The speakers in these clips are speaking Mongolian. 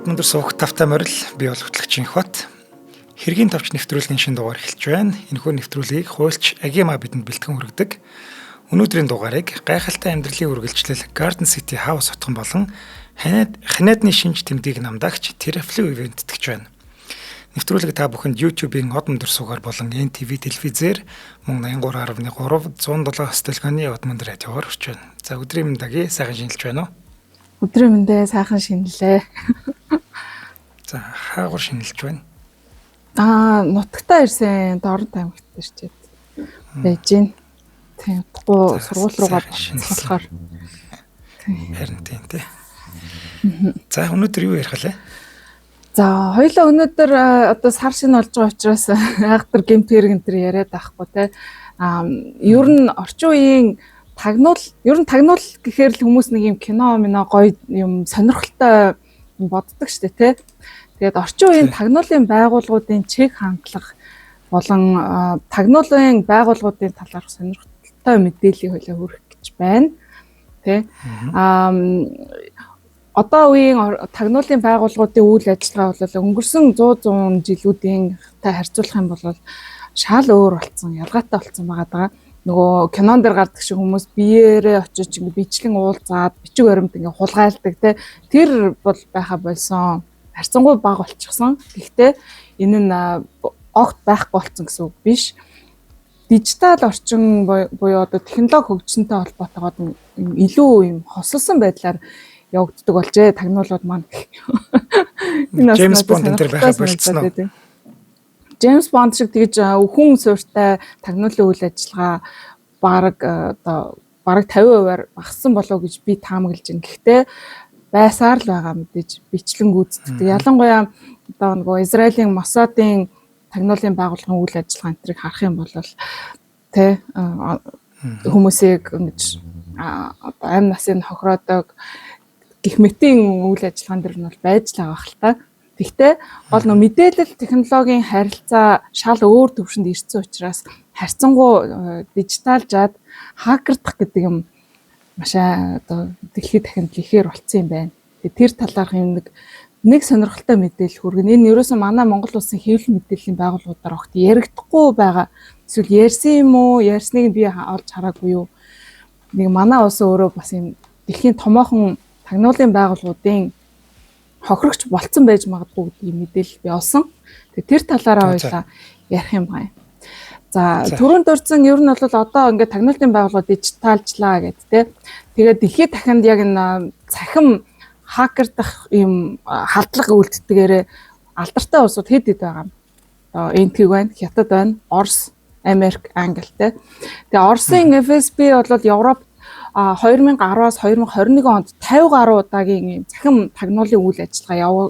Од мөндөр суух тавтай морил бий бол хөтлөгчийн хот. Хэргийн товч нэвтрүүлгийн шинэ дугаар эхэлж байна. Энэхүү нэвтрүүлгийг хуульч Агима бидэнд бэлтгэн хүргэдэг. Өнөөдрийн дугаарыг гайхалтай амьдралын үргэлжлэл Garden City House хотхон болон ханиадны шинж тэмдгийг намдагч Teraflu ивент тэтгэж байна. Нэвтрүүлэг та бүхэнд YouTube-ийн Од мөндөр суугаар болон NTV телевизээр мөн 83.3 107 стелгоны Од мөндөр радиогоор хүрч байна. За өдрийн мэндагий сайхан шинжилж байна уу? Өдрийн мэндээ сайхан шинэлээ. За хаагур шинэлж байна. Нутагтаа ирсэн Дорн аймагт ирчээд байж гин. Тийм гоо сургууль руугаа болохоор. Харин тийм тий. За өнөөдөр юу ярих вэ? За хоёлаа өнөөдөр одоо сар шинэ болж байгаа учраас айхтар гэмтэр гэнтэр яриад байхгүй те. Ер нь орчин үеийн тагнуул гэхээр л хүмүүс нэг юм кино гоё юм сонирхолтой боддог штэ тий. Тэгээд орчин үеийн тагнуулын байгууллагуудын чиг хандлага болон тагнуулын байгууллагуудын талаарх сонирхолтой мэдээллийг хоёлаа хүргэх гэж байна. Тий. Одоо үеийн тагнуулын байгууллагуудын үйл ажиллагаа бол өнгөрсөн 100 жилүүдийн харьцуулах юм бол шал өөр болсон, ялгаатай болсон байгаа. Нөгөө кинон дээр гардаг шиг хүмүүс биеэрээ очиж ингэ бичлэн уулзаад бичиг баримт ингэ хулгайлдаг те тэр бол байха болсон харьцангуй бага болчихсон. Гэхдээ энэ нь огт байхгүй болсон гэсэн үг биш. Дижитал орчин буюу одоо технологи хөгжсөнтэй холбоотойгоо илүү юм хосолсон байдлаар явагддаг болжээ тагнуулууд маань. Джеймс Бонд энэ төр байха болцсон уу? Джеймс Бонд шиг тэгж хүн суурьтай тагнуулын үйл ажиллагаа бараг 50% багассан болов гэж би таамаглаж байна. Гэхдээ байсаар л байгаа мэдээж бичлэн гүйцэтгэдэг. Ялангуяа одоо нөгөө Израилийн Моссадын тагнуулын байгууллагын үйл ажиллагаа энтрийг харах юм бол тэ хүмүүсийг ингэж одоо амь насыг хохироодог гэх мэтийн үйл ажиллагаан дэр нь бол байж л байгаа хэл та. Гэхдээ гол нөө мэдээлэл технологийн харилцаа шал өөр төвшөнд ирсэн учраас харьцангуй дижиталжаад хакердах гэдэг юм маш одоо дэлхийд дахинд ихээр болцсон юм байна. Тэр талаарх юм нэг сонирхолтой мэдээлэл хүргэн. Энэ ерөөсөө манай Монгол улсын хэвлэл мэдээллийн байгууллагуудаар огт яригдахгүй байгаа. Эсвэл ярьсан юм уу? Ярьсныг би олж хараагүй юу? Нэг манай улс өөрөө бас юм дэлхийн томоохон тагнуулын байгууллагуудын хохирогч болцсон байж магадгүй гэдэг мэдээлэл би олсон. Тэр талаараа хоёлаа ярих юм байна. За түрүүнд дурдсан ер нь бол одоо ингээд тагнуулын байгууллага дижиталжлаа гэдэг те. Тэгээд дэлхийд дахинд яг энэ цахим хакердах юм халдлага үйлдэлтгээрээ алдартай улсууд хэд байгаа юм. Одоо NTV байна, Хятад байна, Орос, Америк, Англи те. Тэгээ Оросын FSB бол Европ 2010-аас 2021 онд 50 гаруй удаагийн захим тагнуулын үйл ажиллагаа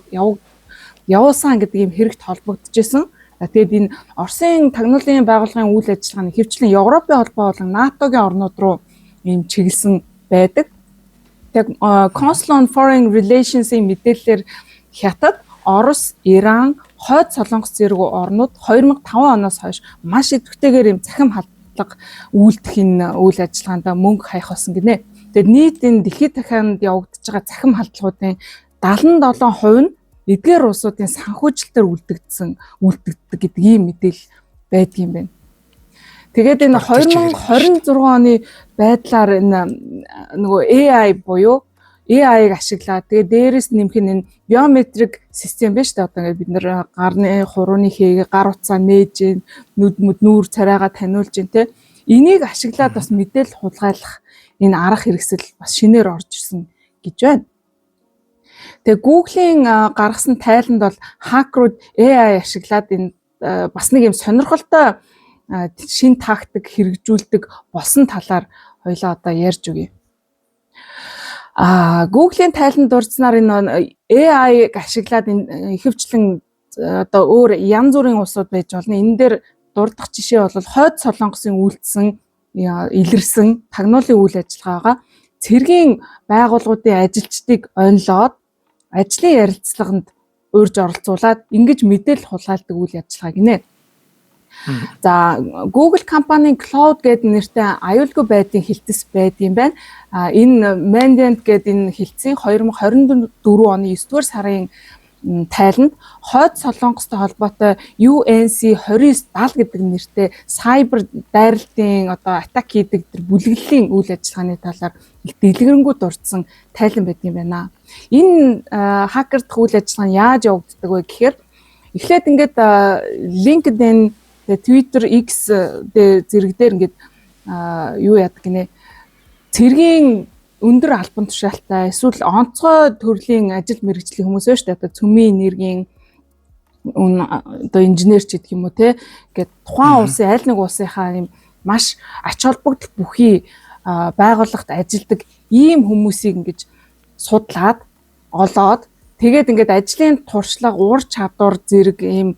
явуулсан гэдэг юм хэрэгт холбогдчихсэн. Тэгээд энэ Оросын тагнуулын байгууллагын үйл ажиллагааны хэвчлэн Европын холбоо болон НАТОгийн орнууд руу ийм чиглэсэн байдаг. Тэгээд Council on Foreign Relations-ийн мэдээлэлээр Хятад, Орос, Иран, Хойд Солонгос зэрэг орнууд 2005 оноос хойш маш идэвхтэйгээр ийм захим үйлдэх энэ үйл ажиллагаанд мөнгө хаях болсон гинэ. Тэгээд нийт энэ дэлхийд дахинд явагдаж байгаа захим халдлагуудын 77% нь эдгээр улсуудын санхүүжилтээр үлдэгддэг гэдэг ийм мэдээлэл байдаг юм байна. Тэгээд энэ 2026 оны байдлаар энэ нөгөө AI буюу AI-г ашиглаад тэгээд дээрээс нэмэх нь энэ биометрик систем байна шүү дээ. Одоо ингээд бид нэр гарны хурууны хээг гар утсаа нээж, нүд нүүр царайгаа таниулж гин те. Энийг ашиглаад бас мэдээлэл хулгайлах энэ арга хэрэгсэл бас шинээр орж ирсэн гэж байна. Тэгээ Google-ийн гаргасан тайланд бол хакерууд AI ашиглаад энэ бас нэг юм сонирхолтой шин тактик хэрэгжүүлдэг болсон талаар хоёлаа одоо ярьж өгье. Google-ийн тайланд дурдсанаар энэ AI-г ашиглаад энэ ихэвчлэн одоо өөр янз бүрийн улсууд байж болно. Энэ дээр дурдах жишээ бол Хойд Солонгосын үйлдсэн илэрсэн тагнуулын үйл ажиллагаагаа цэргийн байгууллагуудын ажилчдыг онлоод ажлын ярилцлаганд урьж оролцуулаад ингэж мэдээлэл хулгайлдаг үйл ажиллагаа гинэ. За Google компанийн Cloud гэдэг нэртэй аюулгүй байдлын хилцэс байд юм байна. Энэ Mandiant гэдэг энэ хилцсийн 2024 оны 9-р сарын тайланд хойд Солонгостой холбоотой UNC 2970 гэдэг нэртэй сайбер дайралтын одоо атак хийдэг тэр бүлэглэлийн үйл ажиллагааны талаар их дэлгэрэнгүй дурдсан тайлан байдаг юм байна. Энэ хакердх үйл ажиллагаа нь яаж явагддаг вэ гэхээр эхлээд ингээд LinkedIn, Twitter, X зэрэг дээр ингээд юу яадаг гинэ цэргийн өндөр албан тушаалтай эсвэл онцгой төрлийн ажил мэргэжлийн хүмүүс байна шүү дээ. Одоо цөмийн энергийн одоо инженерч гэдэг юм уу те. Ингээд тухайн улсын аль нэг улсынхаа юм маш ач холбогдол бүхий байгууллагт ажилладаг ийм хүмүүсийг ингэж судлаад олоод тэгээд ингээд ажлын туршлага, ур чадвар зэрэг ийм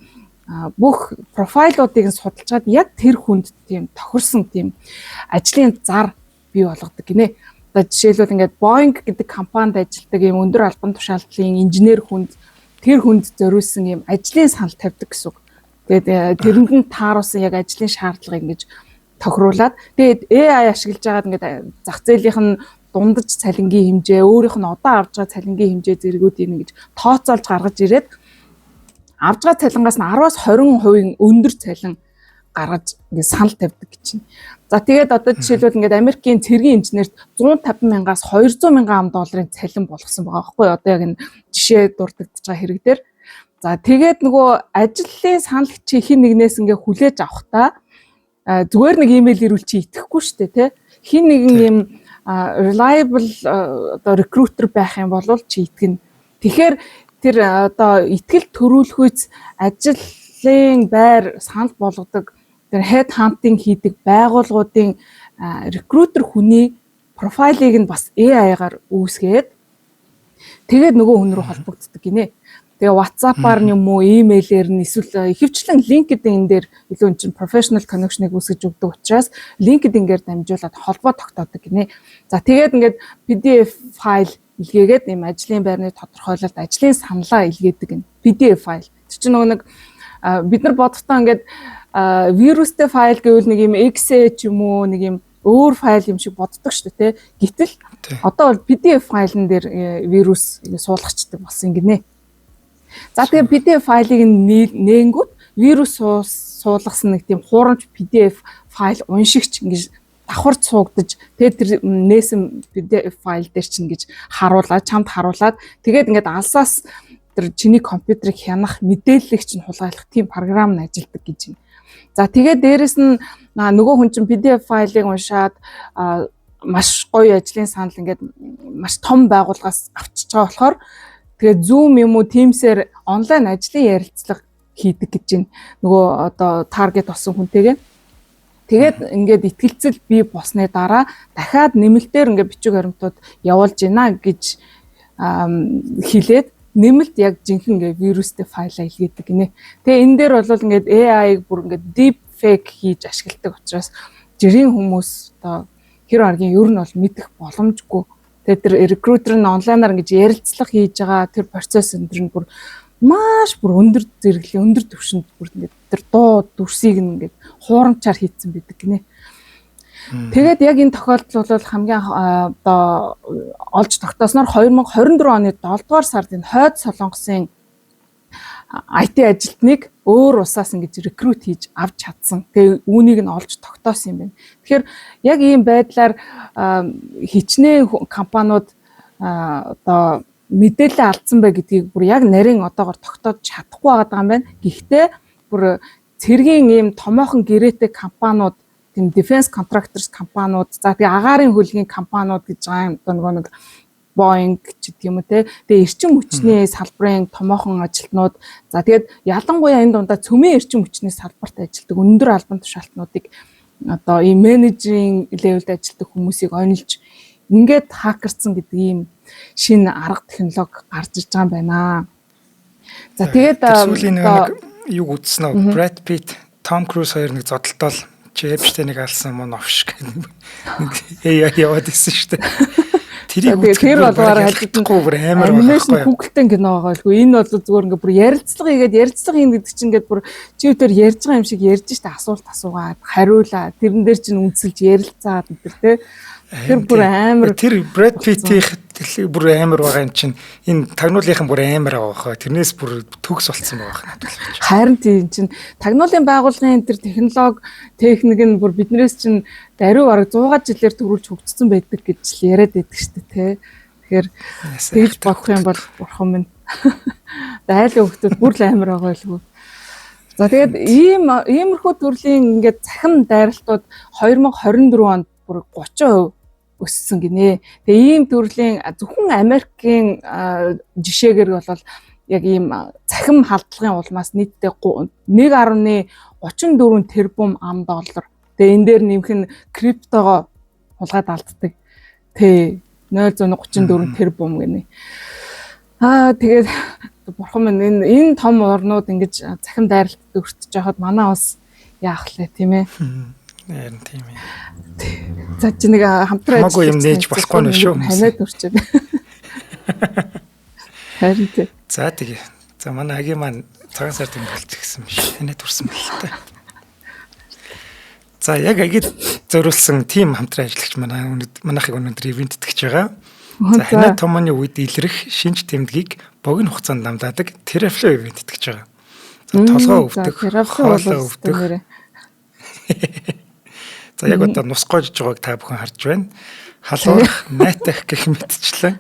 бүх профайлуудыг судалжгаад яг тэр хүнд тийм тохирсон тийм ажлын зар бий болгодог гинэ. Одоо жишээлбэл ингээд Boeing гэдэг компанид ажилладаг ийм өндөр албан тушаалтлын инженер хүнд тэр хүнд зориулсан ийм ажлын санал тавьдаг гэсэн үг. Тэгээд тэрэнд нь тааруулсан яг ажлын шаардлагыг ингэж тохируулад тэгээд AI ашиглаж байгаад ингээд зах зээлийнх нь дундаж цалингийн хэмжээ, өөрийнх нь одоо авж байгаа цалингийн хэмжээ зэргүүдийг ингэж тооцоолж гаргаж ирээд авж байгаа цалингаас нь 10-аас 20% өндөр цалин гаргаж ингээд санал тавьдаг гэж байна. За тэгээд одоо жишээлбэл ингээд Америкийн цэргийн инженерт 150 мянгаас 200 мянган $ын цалин болгосон байгаа байхгүй одоо яг энэ жишээ дурддаж байгаа хэрэг дээр. За тэгээд нөгөө ажлын санал чи хин нэгнээс ингээд хүлээж авахтаа зүгээр нэг имэйл ирүүл чи итгэхгүй шүү дээ тий. Хин нэгэн юм reliable одоо recruiter байх юм бол чи итгэнэ. Тэгэхээр тэр одоо итгэл төрүүлэхүйц ажлын байр санал болгодог тэр head hunting хийдэг байгууллагуудын recruiter хүний профайлыг нь бас AI-гаар үүсгээд тэгээд нөгөө хүн рүү холбогддог гинэ. Тэгээ WhatsApp-аар юм уу, email-ээр нь эсвэл ихэвчлэн LinkedIn дээр илүү чинь professional connection-ыг үүсгэж өгдөг учраас LinkedIn-гээр дамжуулаад холбоо тогтоодог гинэ. За тэгээд ингээд PDF файл илгээгээд ийм ажлын байрны тодорхойлолт, ажлын саналаа илгээдэг гин PDF файл. Тэр чинь нөгөө нэг бид нар бодохдоо ингээд вирустэй файл гэвэл нэг юм exe ч юм уу нэг юм өөр файл юм шиг боддог шүү дээ тий. Гэтэл одоо бол PDF файлн дээр вирус суулгачдаг болсон гинэ. За тэгээ PDF файлыг нээнгүүт вирус суулгасан нэг тийм хуурамч PDF файл уншигч ингэж давхар цуугдаж тэгээд тэр нээсэн PDF файл дээр чинь ингэж харуулаад чамд харуулад тэгээд ингээд алсаас тэр чиний компьютерыг хянах мэдээллийг чинь хулгайлах тийм програм нь ажилладаг гэж байна. За тэгээд дээрэс нь нөгөө хүн чинь PDF файлыг уншаад маш гоё ажлын санал ингээд маш том байгууллагаас авчиж байгаа болохоор тэгээд Zoom юм уу Teams-ээр онлайн ажлын ярилцлага хийдэг гэж байна. Нөгөө одоо таргет болсон хүнтэйгээ. Тэгээд ингээд итгэлцэл бий болсны дараа дахиад нэмэлтээр ингээд бичиг баримтууд явуулж гинэ гэж хэлээд нэмэлт яг жинхэнэ ингээд вирустэй файлаа илгээдэг гинэ. Тэгээ энэ дээр бол ингээд AI-г бүр ингээд deep fake хийж ашигладаг учраас жирийн хүмүүс одоо хэр аргийн ер нь бол мэдэх боломжгүй. Тэгээд тэр recruiter нь онлайнаар ингэж ярилцлага хийж байгаа тэр процесс энэ нь бүр маш бүр өндөр зэрэглэлийн өндөр түвшинд бүр ингээд тэр дуу дүрсийг ингээд хуурамчаар хийцэн байдаг гинэ. Тэгээд яг энэ тохиолдол бол хамгийн одоо олж тогтоосноор 2024 оны 7 дугаар сард энэ хойд Солонгосын IT ажилтныг өөр улсаас ингэж рекрут хийж авч чадсан. Тэгээ үүнийг нь олж тогтоосон юм байна. Тэгэхээр яг ийм байдлаар хичнээн компаниуд одоо мэдээлэл алдсан бай гэдгийг бүр яг нарийн одоогоор тогтоож чадахгүй байгаа юм байна. Гэхдээ бүр цэргийн ийм томоохон гэрээтэй компаниуд, тийм defense contractors компаниуд, за тэгээ агаарын хөлгийн компаниуд гэж байгаа юм. Одоо нэг Boeing ч гэдэг юм уу те. Тэгээ эрчим хүчний салбарын томоохон ажилтнууд, за тэгээд ялангуяа энэ дундаа цөмийн эрчим хүчний салбарт ажилладаг өндөр албан тушаалтнуудыг одоо ийм менежерийн левелд ажилладаг хүмүүсийг онилж ингээд хакерцсан гэдэг ийм шинэ арга технологи гарч ирж байгаа юм байна. За тэгээд сүүлийн нэг юу үзсэн үү? Brad Pitt, Tom Cruise хоёр нэг зодтолтол чи Epstein-ыг алсан мөн офш гэдэг нэг яваад ирсэн шүү дээ. Тэрийг тэр болоор хажигдахгүй бүр амар анимашн Google-тэй кино байгаа байлгүй. Энэ бол зүгээр ингээ бүр ярилцлага хийгээд ярилцлага хийн гэдэг чинь ингээд бүр чи өдөр ярьж байгаа юм шиг ярьж штэ асуулт асуугаад хариулаа. Тэрэн дээр чинь үнсэлж ярилцаад гэдэг те. Тэр бүр амар тэр Brad Pitt-ийн бүр амар байгаа юм чинь энэ тагнуулынхан бүр амар байгаа хаа. Тэрнээс бүр төгс болцсон байгаа хаа. Харин тийм чинь тагнуулын байгууллагын тэр технологи техник нь бүр биднээс чинь даруй бараг 100 жилээр төрүүлж хөгжсөн байдаг гэж л яриад байдаг шүү дээ. Тэгэхээр тэгж бодох юм бол бурхан минь. Айлын хөлтөд бүр л амар байгаа байлгүй. За тэгээд иймэрхүү төрлийн ингээд цахим дайралтууд 2024 онд бүр 30% өссөн гинэ. Тэгээ ийм төрлийн зөвхөн Америкийн жишээгээр бол яг ийм цахим халдлагын улмаас нийтдээ 1.34 тэрбум $. Тэгээ энэ дээр нэмэх нь криптогоо хулгайд алддаг. Тэ 0.34 тэрбум гинэ. Тэгээд бурхан минь энэ том орнууд ингэж цахим дайралтад өртөж байхад манай бас яах лээ тийм ээ. Харин тийм ээ. За чи нэг хамтран хамаагүй юм нээж болохгүй нь шүү. Ханаад өрчөөд. Харин тийм. За тэгээ. За манай агийн маань цагаан сард имгэлж гисэн биш. Ханаад өрсөн байна л та. За яг агид зориулсан тим хамтран ажиллагч манайхыг өнөөдөр ивент итгэж байгаа. За ханаа томооны үед илрэх шинж тэмдгийг богино хугацаанд намдаадаг Terraflow ивент итгэж байгаа. За толгой өвдөх, хоолой өвдөх. За яг одоо нус гоожж байгааг та бүхэн харж байна. Халуурах, найтах гэх мэтчлэн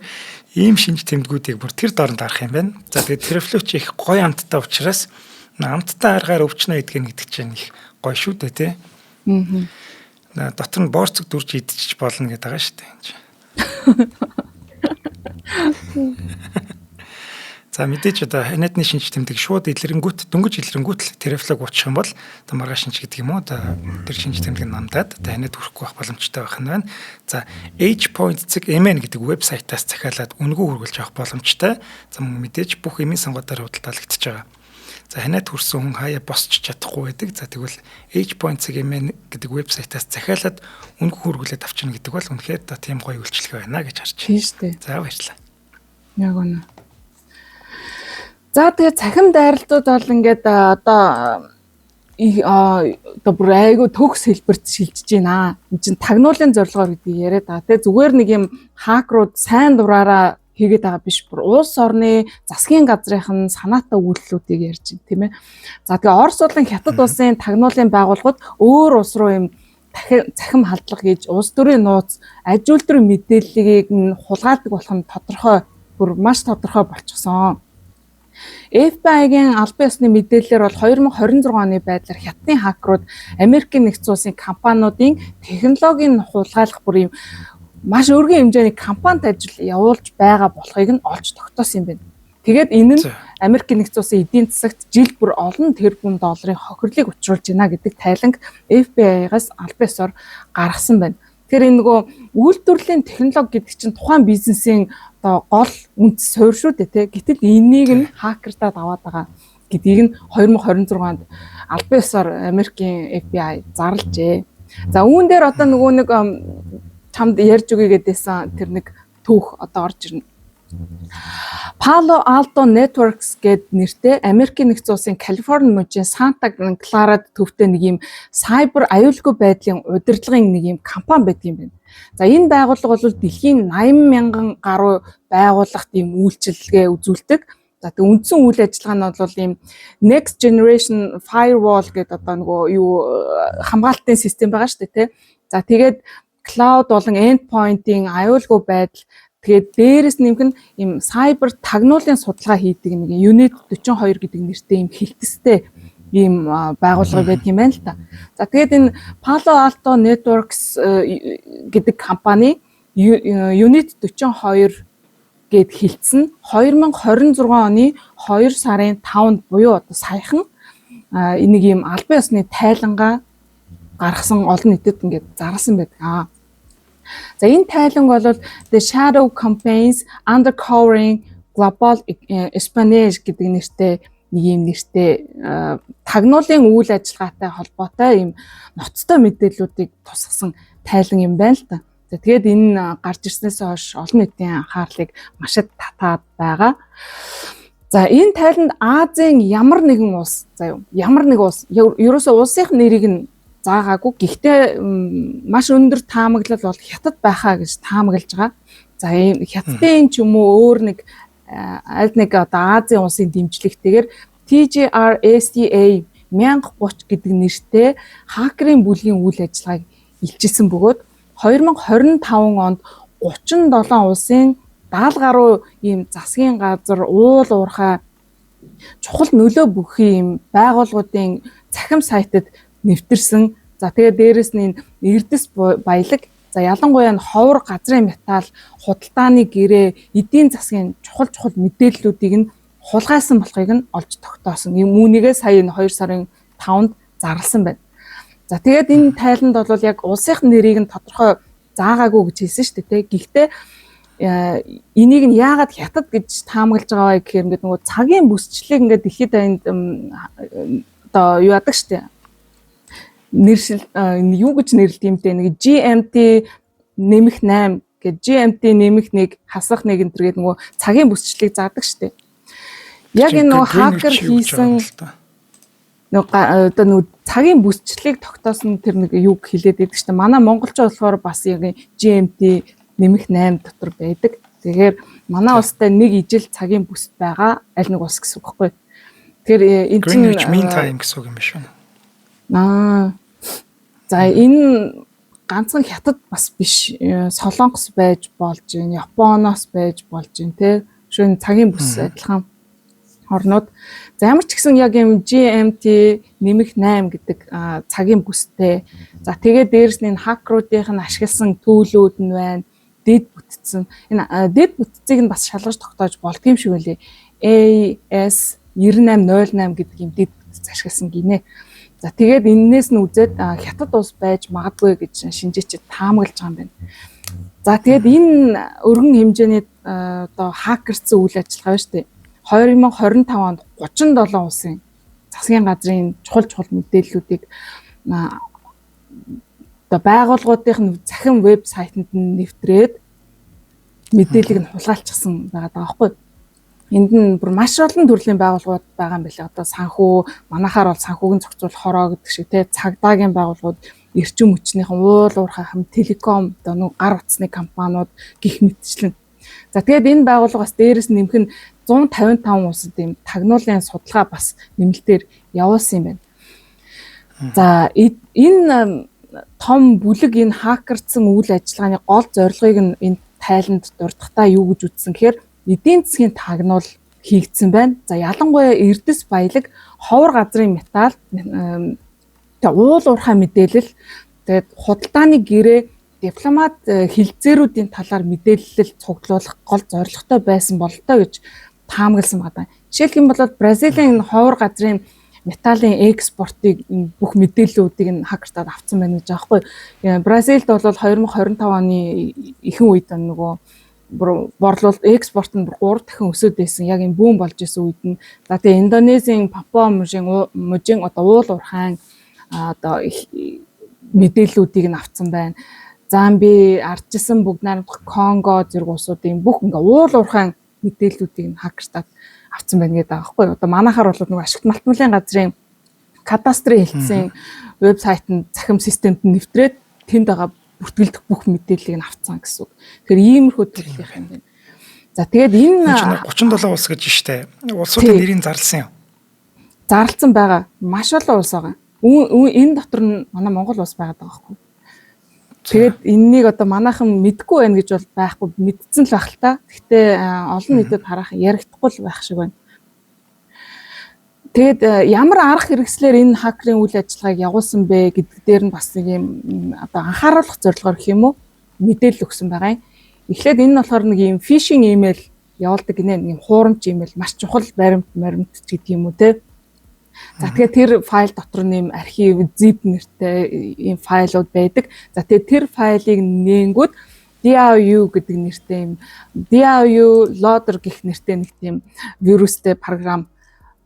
ийм шинж тэмдгүүдийг бүр тэр дооронд харах юм байна. За тэгээд Terraflow ч их гоё амттай учраас амттай аргаар өвчнө гэдэг чинь их гоё шүү дээ тий. Дотор нь борцог дүрж идчих болно гэдэг байгаа шүү дээ. За мэдээж одоо ханиадны шинж тэмдэг шууд илрэнгүүт дөнгөж илрэнгүүт л Terraflow уучих юм бол одоо маргааш шинж гэдэг юм уу одоо тэр шинж тэмдэг намдаад одоо ханиад хүрэхгүй байх боломжтой байх нь байна. За H.MN гэдэг вебсайтаас захиалаад үнэгүй хүргэлж авах боломжтой. За мэдээж бүх эмийн сонгуудаар худалдаалагдчихж байгаа. За ханиад хүрсэн хүн хаяа босч чадахгүй байдаг. За тэгвэл H.MN гэдэг вебсайтаас захиалаад үнэгүй хүргэлээд авчна гэдэг бол үнэхээр одоо тийм гоё үйлчлэг байна гэж харж байна. Тийм шүү дээ. За баярлалаа. Яг үнэ. За тэгээ цахим дайралтууд бол ингээд одоо бүр айгүй төгс хэлбэрт шилжиж байна. Энд чинь тагнуулын зорилгоор гэдэг яриад байгаа. Тэгээ зүгээр нэг юм хакерууд сайн дураараа хийгээд байгаа биш. Бүр улс орны засгийн газрын санаатай үйлдэлүүдийг ярьж байна, тийм ээ. За тэгээ Орос улсын Хятад улсын тагнуулын байгууллагууд өөр улс руу юм цахим халдлага хийж улс төрийн нууц, аж үйлдвэрийн мэдээллийг нь хулгайдаг болох нь тодорхой, бүр маш тодорхой болчихсон. FBI-гийн албан ёсны мэдээллээр бол 2026 оны байдлаар хятадын хакерууд Америкийн нэгдсэн улсын компаниудын технологийн хулгайлах бүр юм маш өргөн хэмжээний кампанит ажил явуулж байгаа болохыг нь олж тогтоосон юм байна. Тэгээд энэ нь Америкийн нэгдсэн улсын эдийн засагт жил бүр олон тэрбум $-ын хохирлыг учруулж байна гэдэг тайланг FBI-гаас албан ёсоор гаргасан байна. Тэгэхээр энэ нөгөө үйлдвэрлэлийн технологи гэдэг чинь тухайн бизнесийн одоо гол үндэс суурь шүү дээ тий. Гэтэл энийг нь хакертад аваад байгаа гэдгийг нь 2026 онд албан ёсоор Америкийн FBI зарлжээ. За үүн дээр одоо нөгөө нэг чамд ярьж өгье гэдээсэн тэр нэг түүх одоо орж ирнэ. Palo Alto Networks гэд нэртэй Америкийн нэгдсэн улсын Калифорни мужийн Санта Кларад төвтэй нэг юм сайбер аюулгүй байдлын удирдлагын нэг юм компани байдаг юм байна. За энэ байгууллага бол дэлхийн 80,000 гаруй байгууллагт ийм үйлчилгээ үзүүлдэг. За тэг үндсэн үйл ажиллагаа нь бол ийм Next Generation Firewall гэдэг одоо нөгөө юу хамгаалтын систем байгаа шүү дээ тий. За тэгээд cloud болон endpoint-ийн аюулгүй байдал тэгээд дээрэс нэмэх нь ийм сайбер тагнуулын судалгаа хийдэг нэг Unit 42 гэдэг нэртэй ийм хэлтстэй ийм байгууллага байдаг юм байна л та. За тэгээд энэ Palo Alto Networks гэдэг компани Unit 42 гэд хэлсэн 2026 оны 2 сарын 5-нд буюу одоо саяхан энийг ийм албан ёсны тайлангаа гаргасан олон нийтэд ингээд зарласан байдаг. За энэ тайланг бол The Shadow Campaigns Undercovering Global Espionage гэдэг нэртэй нэг юм нэртэй тагнуулын үйл ажиллагаатай холбоотой ийм ноцтой мэдээллүүдийг тусгасан тайлан юм байна л та. За тэгээд энэ гарч ирснээс хойш олон нийтийн анхаарлыг маш их татаад байгаа. За энэ тайланд Азийн ямар нэгэн улс заяа ямар нэг улс ерөөсөө улсынх нэрийг нь заагаагүй. Гэхдээ маш өндөр таамаглал бол хятад байхаа гэж таамаглаж байгаа. За ийм хятадын ч юм уу өөр нэг аль нэг одоо Азийн улсын дэмжлэгтэйгээр TGRACA 1030 гэдэг нэртэй хакерын бүлгийн үйл ажиллагааг илчилсэн бөгөөд 2025 онд 37 улсын 70 гаруй ийм засгийн газар уул уурхай чухал нөлөө бүхий ийм байгууллагуудын цахим сайтад нэвтэрсэн. За тэгээд дээрэс нь эрдэс баялаг, за ялангуяа нь ховор газрын металл, худалдааны гэрээ, эдийн засгийн чухал мэдээллүүдийг нь хулгайсан болохыг нь олж тогтоосон. Ийм үүнийгээ сая энэ 2 сарын 5-нд зарласан байна. За тэгээд энэ тайланд бол яг улсынх нэрийг нь тодорхой заагаагүй гэж хэлсэн шүү дээ. Гэхдээ энийг нь яагаад хятад гэж таамаглаж байгаа вэ гэхээр ингээд нөгөө цагийн бүсчлэг ингээд дэлхийд даянд одоо юу яадаг шүү дээ. Нэршил юу гэж нэрлэдэг юм те нэг GMT нэмэх 8 гэж GMT нэмэх 1 хасах 1 энэ төргээд нөгөө цагийн бүсчлэгийг заадаг шүү дээ. Яг энэ нөгөө хакер хийсэн нөгөө одоо нөгөө цагийн бүсчлэгийг тогтоосон тэр нэг юг хэлээд байдаг шүү дээ. Манай монголчууд болохоор бас яг GMT нэмэх 8 дотор байдаг. Тэгэхээр манай улстай нэг ижил цагийн бүс байгаа аль нэг улс гэсэн үг байхгүй. Тэгэхээр энэ Greenwich Mean Time гэсэн үг юм биш үү? За энэ ганцхан хятад бас биш. Солонгос байж болж байна, Японоос байж болж байна те. Шүүн цагийн бүс адилхан орнууд. За ямар ч гэсэн яг юм GMT нэмэх 8 гэдэг цагийн бүстэй. За тэгээд дээрэс нь хакеруудынх нь ашигласан төлөвлүүд нь байна. Дэд бүтцэн. Энэ дэд бүтцийг нь бас шалгаж тогтоож болдгийм шиг үлээ. AS9808 гэдэг юм дэд бүтц ашигласан гинэ. За тэгээд энээс нь үзээд хятад улс байж магадгүй гэж шинжээчид таамаглаж байгаа юм байна. За тэгээд энэ өргөн хэмжээний одоо хакерцсан үйл ажиллагаа байна шүү дээ. 2025 онд 37 улсын засгийн газрын чухал мэдээллүүдийг одоо байгууллагуудын захин веб сайтанд нь нэвтрээд мэдээллийг нь хулгайлчихсан байгаа даахгүй. Энд нь бүр маш олон төрлийн байгууллагууд байгаа юм байна. Одоо санхүү, манайхаар бол санхүүгийн зохицуулах хороо гэдэг шиг те цагдаагийн байгууллагууд, эрчим хүчнийхэн уул уурхай хэм телеком одоо нэг гар утасны компаниуд гих мэтчлэн. За тэгээд энэ байгууллагаас дээрээс нэмэх нь 155 улсад ийм тагнуулын судалгаа бас нэмэлтээр явуулсан юм байна. За энэ том бүлэг энэ хакерцсан үйл ажиллагааны гол зорилгыг нь энэ тайланд дурдахтаа юу гэж үзсэн гэхээр эдийн засгийн тагнуул хийгдсэн байна. За ялангуяа эрдэс баялаг, ховор газрын металл, уул уурхай мэдээлэл, тэгээд худалдааны гэрээ, дипломат хилцээрүүдийн талаар мэдээлэл цуглуулах гол зорилготой байсан бололтой гэж таамагласан байна. Жишээлх юм бол Бразилийн ховор газрын металлын экспортыг бүх мэдээллүүдийг нь хакертад авсан байна гэж аахгүй. Бразилд бол 2025 оны ихэнх үед нөгөө борлуулалт экспорт нь 3 дахин өсөд байсан. Яг энэ бүүн болж исэн үед нь за тэгээ Индонезийн Папуа мужийн одоо уул уурхайн одоо мэдээллүүдийг нь авсан байна. Замби, ардчилсан бүгд найрамдах Конго зэрэг улсуудын бүх ингээ уул уурхайн мэдээллүүдийг нь хакертад авсан байна гэдэг байгаа байхгүй. Одоо манайхаар бол нэг ашигт малтмуулын газрын кадастрын хэлтсэн вебсайтанд захим системд нэвтрээд тэнд байгаа бүртгэлдэх бүх мэдээллийг нь авцсан гэсэн үг. Тэгэхээр иймэрхүү төрлийнх юм байна. За тэгээд энэ 37 улс гэж штэ. Улсуудын нэрийг зарласан юм. Зарлсан байгаа. Маш олон улс байгаа. Энэ дотор нь манай Монгол улс байгаа байхгүй. Тэгээд энэнийг одоо манайхан мэдгүй байна гэж бол байхгүй, мэдсэн л байх л та. Гэхдээ олон нийтэд харах ярихдахгүй л байх шиг байна. Тэгээд ямар арга хэрэгслээр энэ хакерын үйл ажиллагааг явуулсан бэ гэдэг дээр нь бас нэг юм одоо анхааруулах зорилгоор гэх юм уу мэдээлэл өгсөн байгаа юм. Эхлээд энэ нь болохоор нэг юм фишинг имэйл явуулдаг гинэ, нэг юм хуурамч имэйл, маш чухал баримт гэдэг юм уу те. За тэгээд тэр файл дотор нэм архив, zip нэртэй ийм файлууд байдаг. За тэгээд тэр файлыг нээнгүүд DAO гэдэг нэртэй юм DAO loader гэх нэртэй нэг тийм вирустэй програм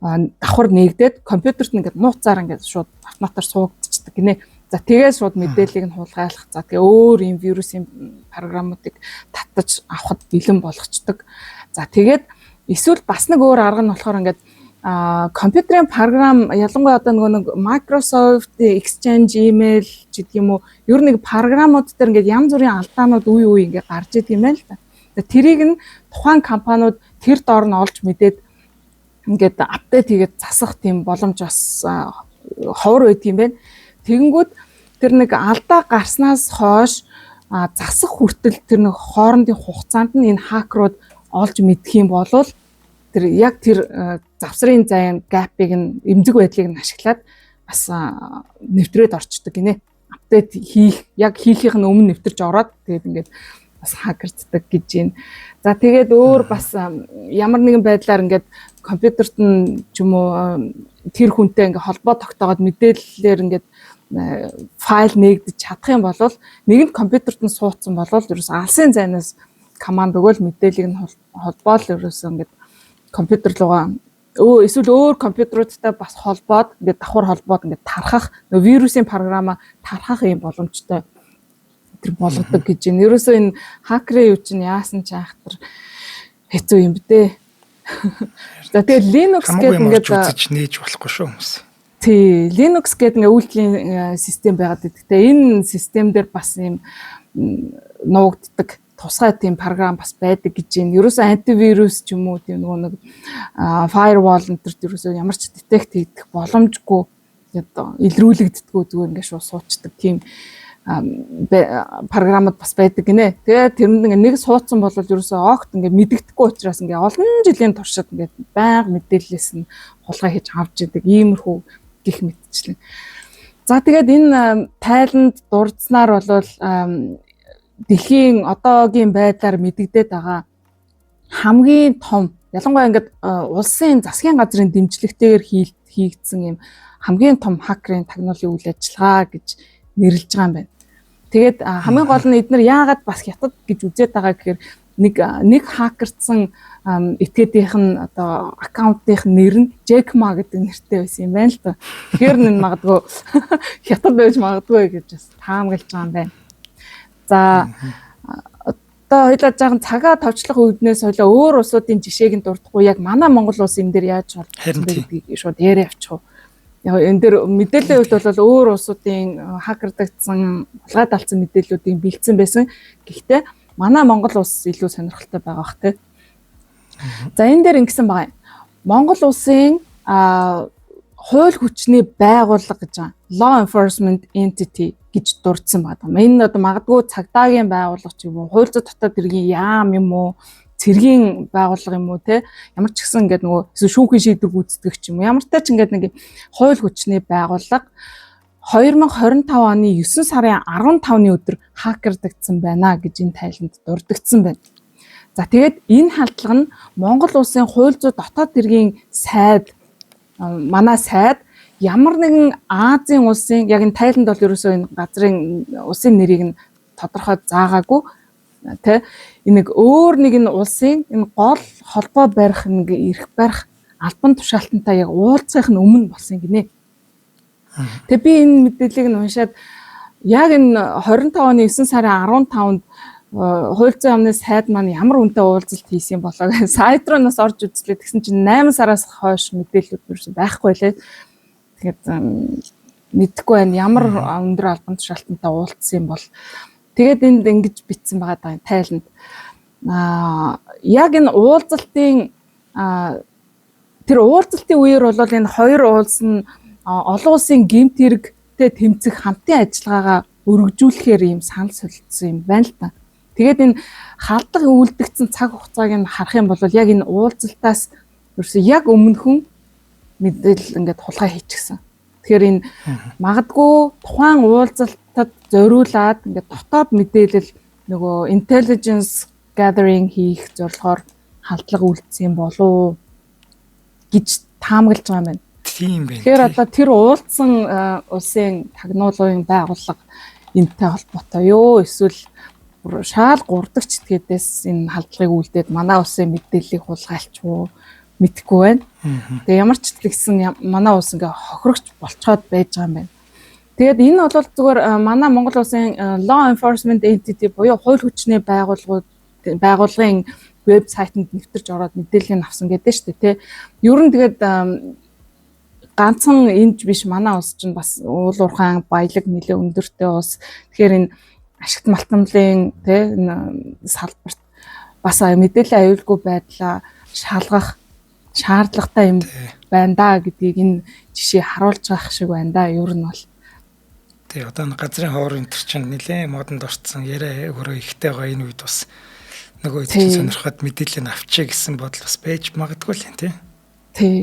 давхар нэгдээд компьютерт ингээд нууцаар ингээд шууд автоматар суугдчихдаг гинэ. За тэгээд шууд мэдээллийг нь хулгайлах. За тэгээ өөр ийм вирусын програмуудыг татаж авахд бэлэн болгочдөг. За тэгээд эсвэл бас нэг өөр арга нь болохоор ингээд компьютерийн програм ялангуяа одоо нэг Microsoft Exchange email гэдэг юм уу ер нь програмууд дээр ингээд янз бүрийн алдаанууд үе үе ингээд гарч идэг юм байна л да. Тэрийг нь тухайн компаниуд тэр доор нь олж мэдээд ингээд апдейт хийгээд засах тийм боломж бас ховор байдаг юм байна. Тэгэнгүүт тэр нэг алдаа гарснаас хойш засах хүртэл тэр нэг хоорондын хугацаанд нь энэ хакерууд олж мэдэх юм бол тэр яг тэр завсрын зайн гапыг нь эмзэг байдлыг нь ашиглаад бас нэвтрээд орчдөг гинэ. Апдейт хийхийнх нь өмнө нэвтэрч ороод тэгээд ингээд бас хакерддаг гэж байна. За тэгээд өөр бас ямар нэгэн байдлаар ингээд компьютерт нь ч юм уу тэр хүнтэй ингээд холбоо тогтоогоод мэдээллээр ингээд файл нээгдэж чадах юм бол нэгэнт компьютерт нь суудсан бол ерөөс алсын зайнаас команд өгөөл мэдээллийг нь холбоол ерөөс ингээд компьютер руугаа эсвэл өөр компьютеруудтай бас холбоод ингээд давхар холбоод ингээд тархах вирусын програма тархах юм боломжтой тэр болгодог гэж байна. Ерөөсөө энэ хакерын юу чинь яасан ч айхтар хэцүү юм бэ. За тэгээд Linux гэдэг ингээд үзэж нээж болохгүй шүү хүмүүс. Тий, Linux гэдэг ингээд үйлдвэрлэлийн систем байгаад байдаг. Энэ систем дээр бас юм нуугддаг тусгай тийм програм бас байдаг гэж байна. Ерөөсөө антивирус ч юм уу тийм нэг firewall энтерт ерөөсөө ямар ч детект хийх боломжгүй одоо илрүүлэгддэггүй зүгээр ингээд шууд суучдаг тийм програмууд бас байдаг гинэ. Тэгээд тэрэнд нэг суудсан бол ерөөсөө огт ингээд мэдэгдэхгүй учраас ингээд олон жилийн туршид ингээд байнга мэдээллээс нь хулгай хийж авч идэг иймэрхүү гих мэтчлэн. За тэгээд энэ тайланд дурдсанаар бол дэлхийн одоогийн байдлаар мэдэгдээд байгаа хамгийн том ялангуяа ингээд улсын засгийн газрын дэмжлэгтэйгээр хийгдсэн юм хамгийн том хакерын тагнуулын үйл ажиллагаа гэж нэрлэж байгаа юм байна. Тэгээд хамгийн гол нь эдгээр яагаад бас хятад гэж үзээд байгаа гэхээр нэг хакердсан этгээдийнх нь одоо аккаунтынх нэр нь Jack Ma гэдэг нэртэй байсан юм байна л да. Тэгэхээр энэ магадгүй хятад байж магадгүй гэж бас таамаглаж байгаа юм байна. За одоо хоёлаа жаахан цагаа товчлох үүднээс хоёлаа өөр улсуудын жишээг нь дурдахгүй яг манай Монгол улс энэ дээр яаж холбогдсон бэ гэдгийг шууд яриа авчих уу. Яг энэ дээр мэдээллийн хувьд бол өөр улсуудын хакердагдсан хулгайд алдсан мэдээллүүдийг бэлдсэн байсан. Гэхдээ манай Монгол улс илүү сонирхолтой байгаа бах тий. За энэ дээр ингэсэн байгаа юм. Монгол улсын хууль хүчний байгууллага гэж байгаа. Law Enforcement Entity гэж дурдсан байдаг. Энэ одоо магадгүй цагдаагийн байгууллага ч юм уу, хууль зүйн дотоод хэргийн яам юм уу, цэргийн байгууллага юм уу те ямар ч гэсэн ингээд нөгөө шүүхийн шийдвэр гүйцэтгэх ч юм уу. Ямар ч тач ингээд нэг хууль хүчний байгууллага 2025 оны 9 сарын 15-ны өдөр хакердагдсан байна гэж энэ тайланд дурддагдсан байна. За тэгээд энэ халдлага нь Монгол улсын хууль зүйн дотоод хэргийн сайд манай сайд ямар нэгэн Азийн улсын яг энэ тайланд бол ерөөсөө энэ газрын улсын нэрийг нь тодорхой заагаагүй тэ энэ өөр нэгэн улсын энэ гол холбоо барих нэг эрх барих албан тушаалтантай яг уулзах нь өмнө болсон гинэ. Тэгээ би энэ мэдээллийг нь уншаад яг энэ 25 оны 9 сарын 15-нд хууль зүйн яамны сайд маань ямар үнэтэй уулзалт хийсэн болоо гэж сайт руу нас орж үзлээ. Тэгсэн чинь 8 сараас хойш мэдээлэлүүд юусэн байхгүй лээ. Тэгээд мэдэхгүй байна ямар өндөр албан тушаалтантай уулзсан юм бол тэгээд энд ингэж битсэн байгаа тайланд яг энэ уулзалтын тэр уулзалтын үеэр бол энэ хоёр улс нь олон улсын гэмт хэрэгтэй тэмцэх хамтын ажиллагаагаа өргөжүүлэхээр ийм санал солилцсон юм байна л та. Тэгээд энэ халдлага үйлдэгдсэн цаг хугацааг нь харах юм бол яг энэ уулзалтаас ерөөсөө яг өмнөхөн мэдээлэл ингээд хулгай хийчихсэн. Тэгэхээр энэ магадгүй тухайн уулзалтад зориулаад ингээд дотоод мэдээлэл нөгөө intelligence gathering хийх зорилгоор халдлага үйлдсэн болов гэж таамаглаж байгаа юм байна. Тийм байна. Тэгэхээр одоо тэр уулзсан улсын тагнуулын байгууллага энэтэй холбоотой юу эсвэл шаал гурдагч этгээдээс энэ халдлагыг үлдээд манай улсын мэдээллийг хулгайлч уу мэдэхгүй байна. Тэгээ ямар ч тэгсэн манай улс ингээ хохирогч болцоод байж байгаа юм байна. Тэгээд энэ бол зүгээр манай Монгол улсын law enforcement entity буюу хууль хүчний байгууллагын вебсайтанд нэвтэрч ороод мэдээллийг авсан гэдэг шүү дээ тий. Ер нь тэгээд ганцхан энд биш манай улс чинь бас уул уурхайн баялаг нэлээ өндөртэй улс. Тэгэхээр энэ ашигт малтамлын тий энэ салбарт бас мэдээлэл аюулгүй байдлаа шалгах шаардлагатай юм байна да гэдгийг энэ жишээ харуулж байгаа шиг байна да. Ер нь бол тий одоо газрын хоор энэ төр чинь нэлээ модонд орцсон яриа хөрөө ихтэй байгаа энэ үед бас нөгөө эцэг сонирхоод мэдээлэл нь авчиг гэсэн бодол бас байж магадгүй л юм тий. Тий.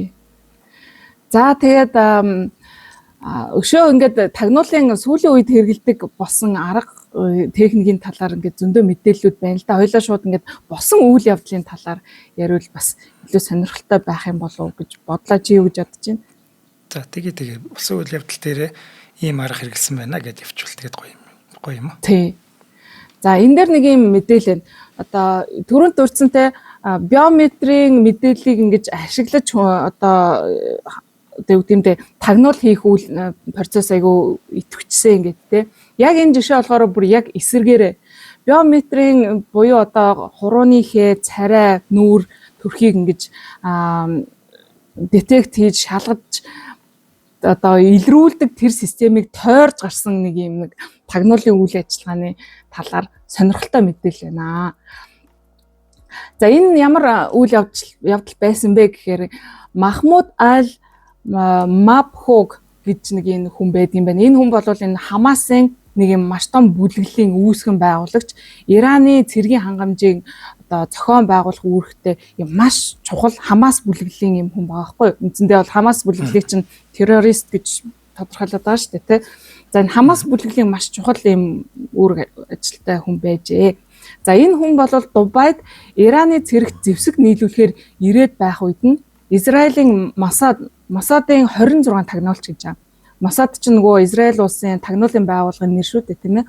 За тэгээд өшөө ингээд тагнуулын сүүлийн үед хэрэгэлдэг болсон арга техникийн талаар ингээд зөндөө мэдээллүүд байна л да. Хоёлаа шууд ингээд босон үйл явдлын талаар яриул бас илүү сонирхолтой байх юм болов уу гэж бодлоо чи юу гэж бодож байна. За тэгээ босон үйл явдал дээр ийм арга хэрэгэлсэн байна гэж явуул тэгээд гоё юм уу? Тий. За энэ дээр нэг юм мэдээлэл одоо түрүүнд дурдсантай биометрийн мэдээллийг ингэж ашиглаж одоо үгдэмдээ тагнуул хийх үйл процесс айгу идэвхжсэн ингээд те. Яг энэ жишээ болохоор бүр яг эсэргээрээ биометрийн буюу одоо хурууны хээ, царай, нүүр төрхийг ингэж детект хийж шалгаж одоо илрүүлдэг тэр системийг тойрж гарсан нэг юм нэг тагнуулын үйл ажиллагааны талаар сонирхолтой мэдээлэл байна. За энэ ямар үйл явдал байсан бэ гэхээр Махмуд Аль-Мабхуг гэж нэг энэ хүн байд юм байна. Энэ хүн бол энэ Хамасын нэг юм маш том бүлэглэлийн үүсгэн байгуулагч, Ираны цэргийн хангамжийг одоо зохион байгуулах үүрэгтэй юм маш чухал Хамас бүлэглэлийн юм хүн байгаа байхгүй юу? Үндсэндээ бол Хамас бүлэглэлийг чинь террорист гэж тодорхойлоод байгаа шүү дээ, тэ. За энэ Хамас бүлэглэлийн маш чухал юм үүрэг ажилтай хүн байжээ. За энэ хүн бол Дубайд Ираны цэрэгт зэвсэг нийлүүлэхээр ирээд байх үед нь Израилийн Масадын 26 тагнуулч гэж байгаа. Масад ч нөгөө Израиль улсын тагнуулын байгууллагын нэр шүү дээ, тийм ээ.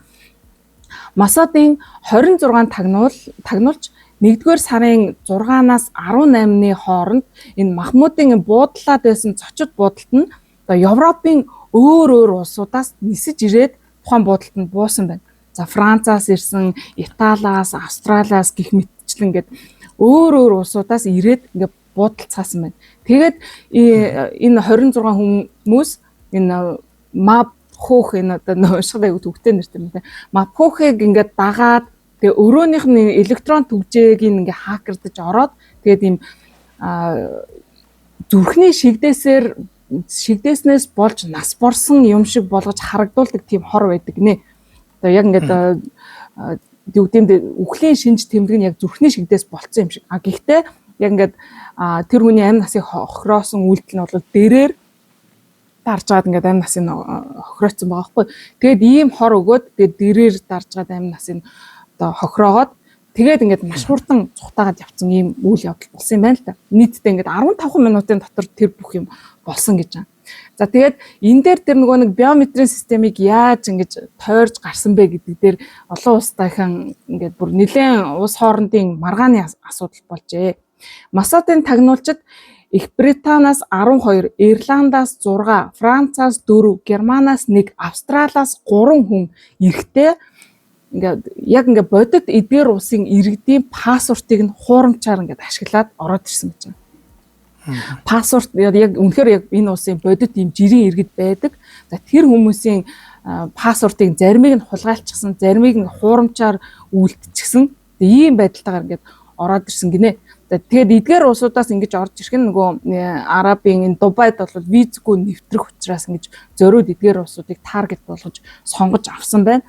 Масадын 26 тагнуулч 1-р сарын 6-наас 18-ны хооронд энэ Махмудын буудлаад байсан цочид буудалд нь одоо Европын өөр улсуудаас нисэж ирээд тухайн буудалд нь буусан байна. За Францаас ирсэн, Италиас, Австралиас гэх мэтчлэн ингээд өөр улсуудаас ирээд ингээд буудалд цаасан байна. Тэгээд энэ 26 хүмүүс энэ Мабхух энэ одоо нөөшгөө төгтөө нэртэй юм те. Мабхухыг ингээд дагаад тэгээ өрөөнийх нь электрон түгжээг ингээ хакердэж ороод тэгээд ийм зүрхний шигдээснээс болж нас борсон юм шиг болгож харагдуулдаг тийм хор байдаг нэ. Одоо яг ингээд дүүтэмд үхлийн шинж тэмдэг нь яг зүрхний шигдээс болцсон юм шиг. Гэхдээ яг ингээд тэр хүний амь насыг хохироосон үйлдэл нь бол дээрээр дарж гад ингээд амь насыг хохирооцсон байгаа байхгүй. Тэгээд ийм хор өгөөд тэгээд дээрээр дарж гад амь насыг одоо хохироогоод тэгээд ингээд маш хурдан цухтаагаад явцсан ийм үйл явдал болсон юм байна л да. Нийтдээ ингээд 15 минутын дотор тэр бүх юм болсон гэж байна. За тэгээд энэ дээр тэр нөгөө нэг биометрийн системийг яаж ингэж тойрж гарсан бэ гэдэг дээр олон улсынхан ингээд бүр нэлээд улс хоорондын маргааны асуудал болжээ. Масадын тагнуулчид Их Британаас 12, Ирландаас 6, Францаас 4, Германаас 1, Австралиас 3 хүн ирэхдээ ингээд бодит эдгээр улсын иргэдийн паспортыг нь хуурамчаар ингээд ашиглаад ороод ирсэн гэж байна. Паспорт яг үнэхээр яг энэ улсын бодит ийм жирийн иргэд байдаг. За тэр хүмүүсийн паспортыг заримыг нь хулгайлчихсан, заримыг нь хуурамчаар үйлдчихсэн. Ийм байдалтайгаар ингээд ороод ирсэн гинэ. Тэгээд эдгээр улсуудаас ингэж орж ирэх нь нөгөө Арабын энэ Дубайд бол визгүй нэвтрэх учраас ингэж зориуд эдгээр улсуудыг таргет болгож сонгож авсан байна.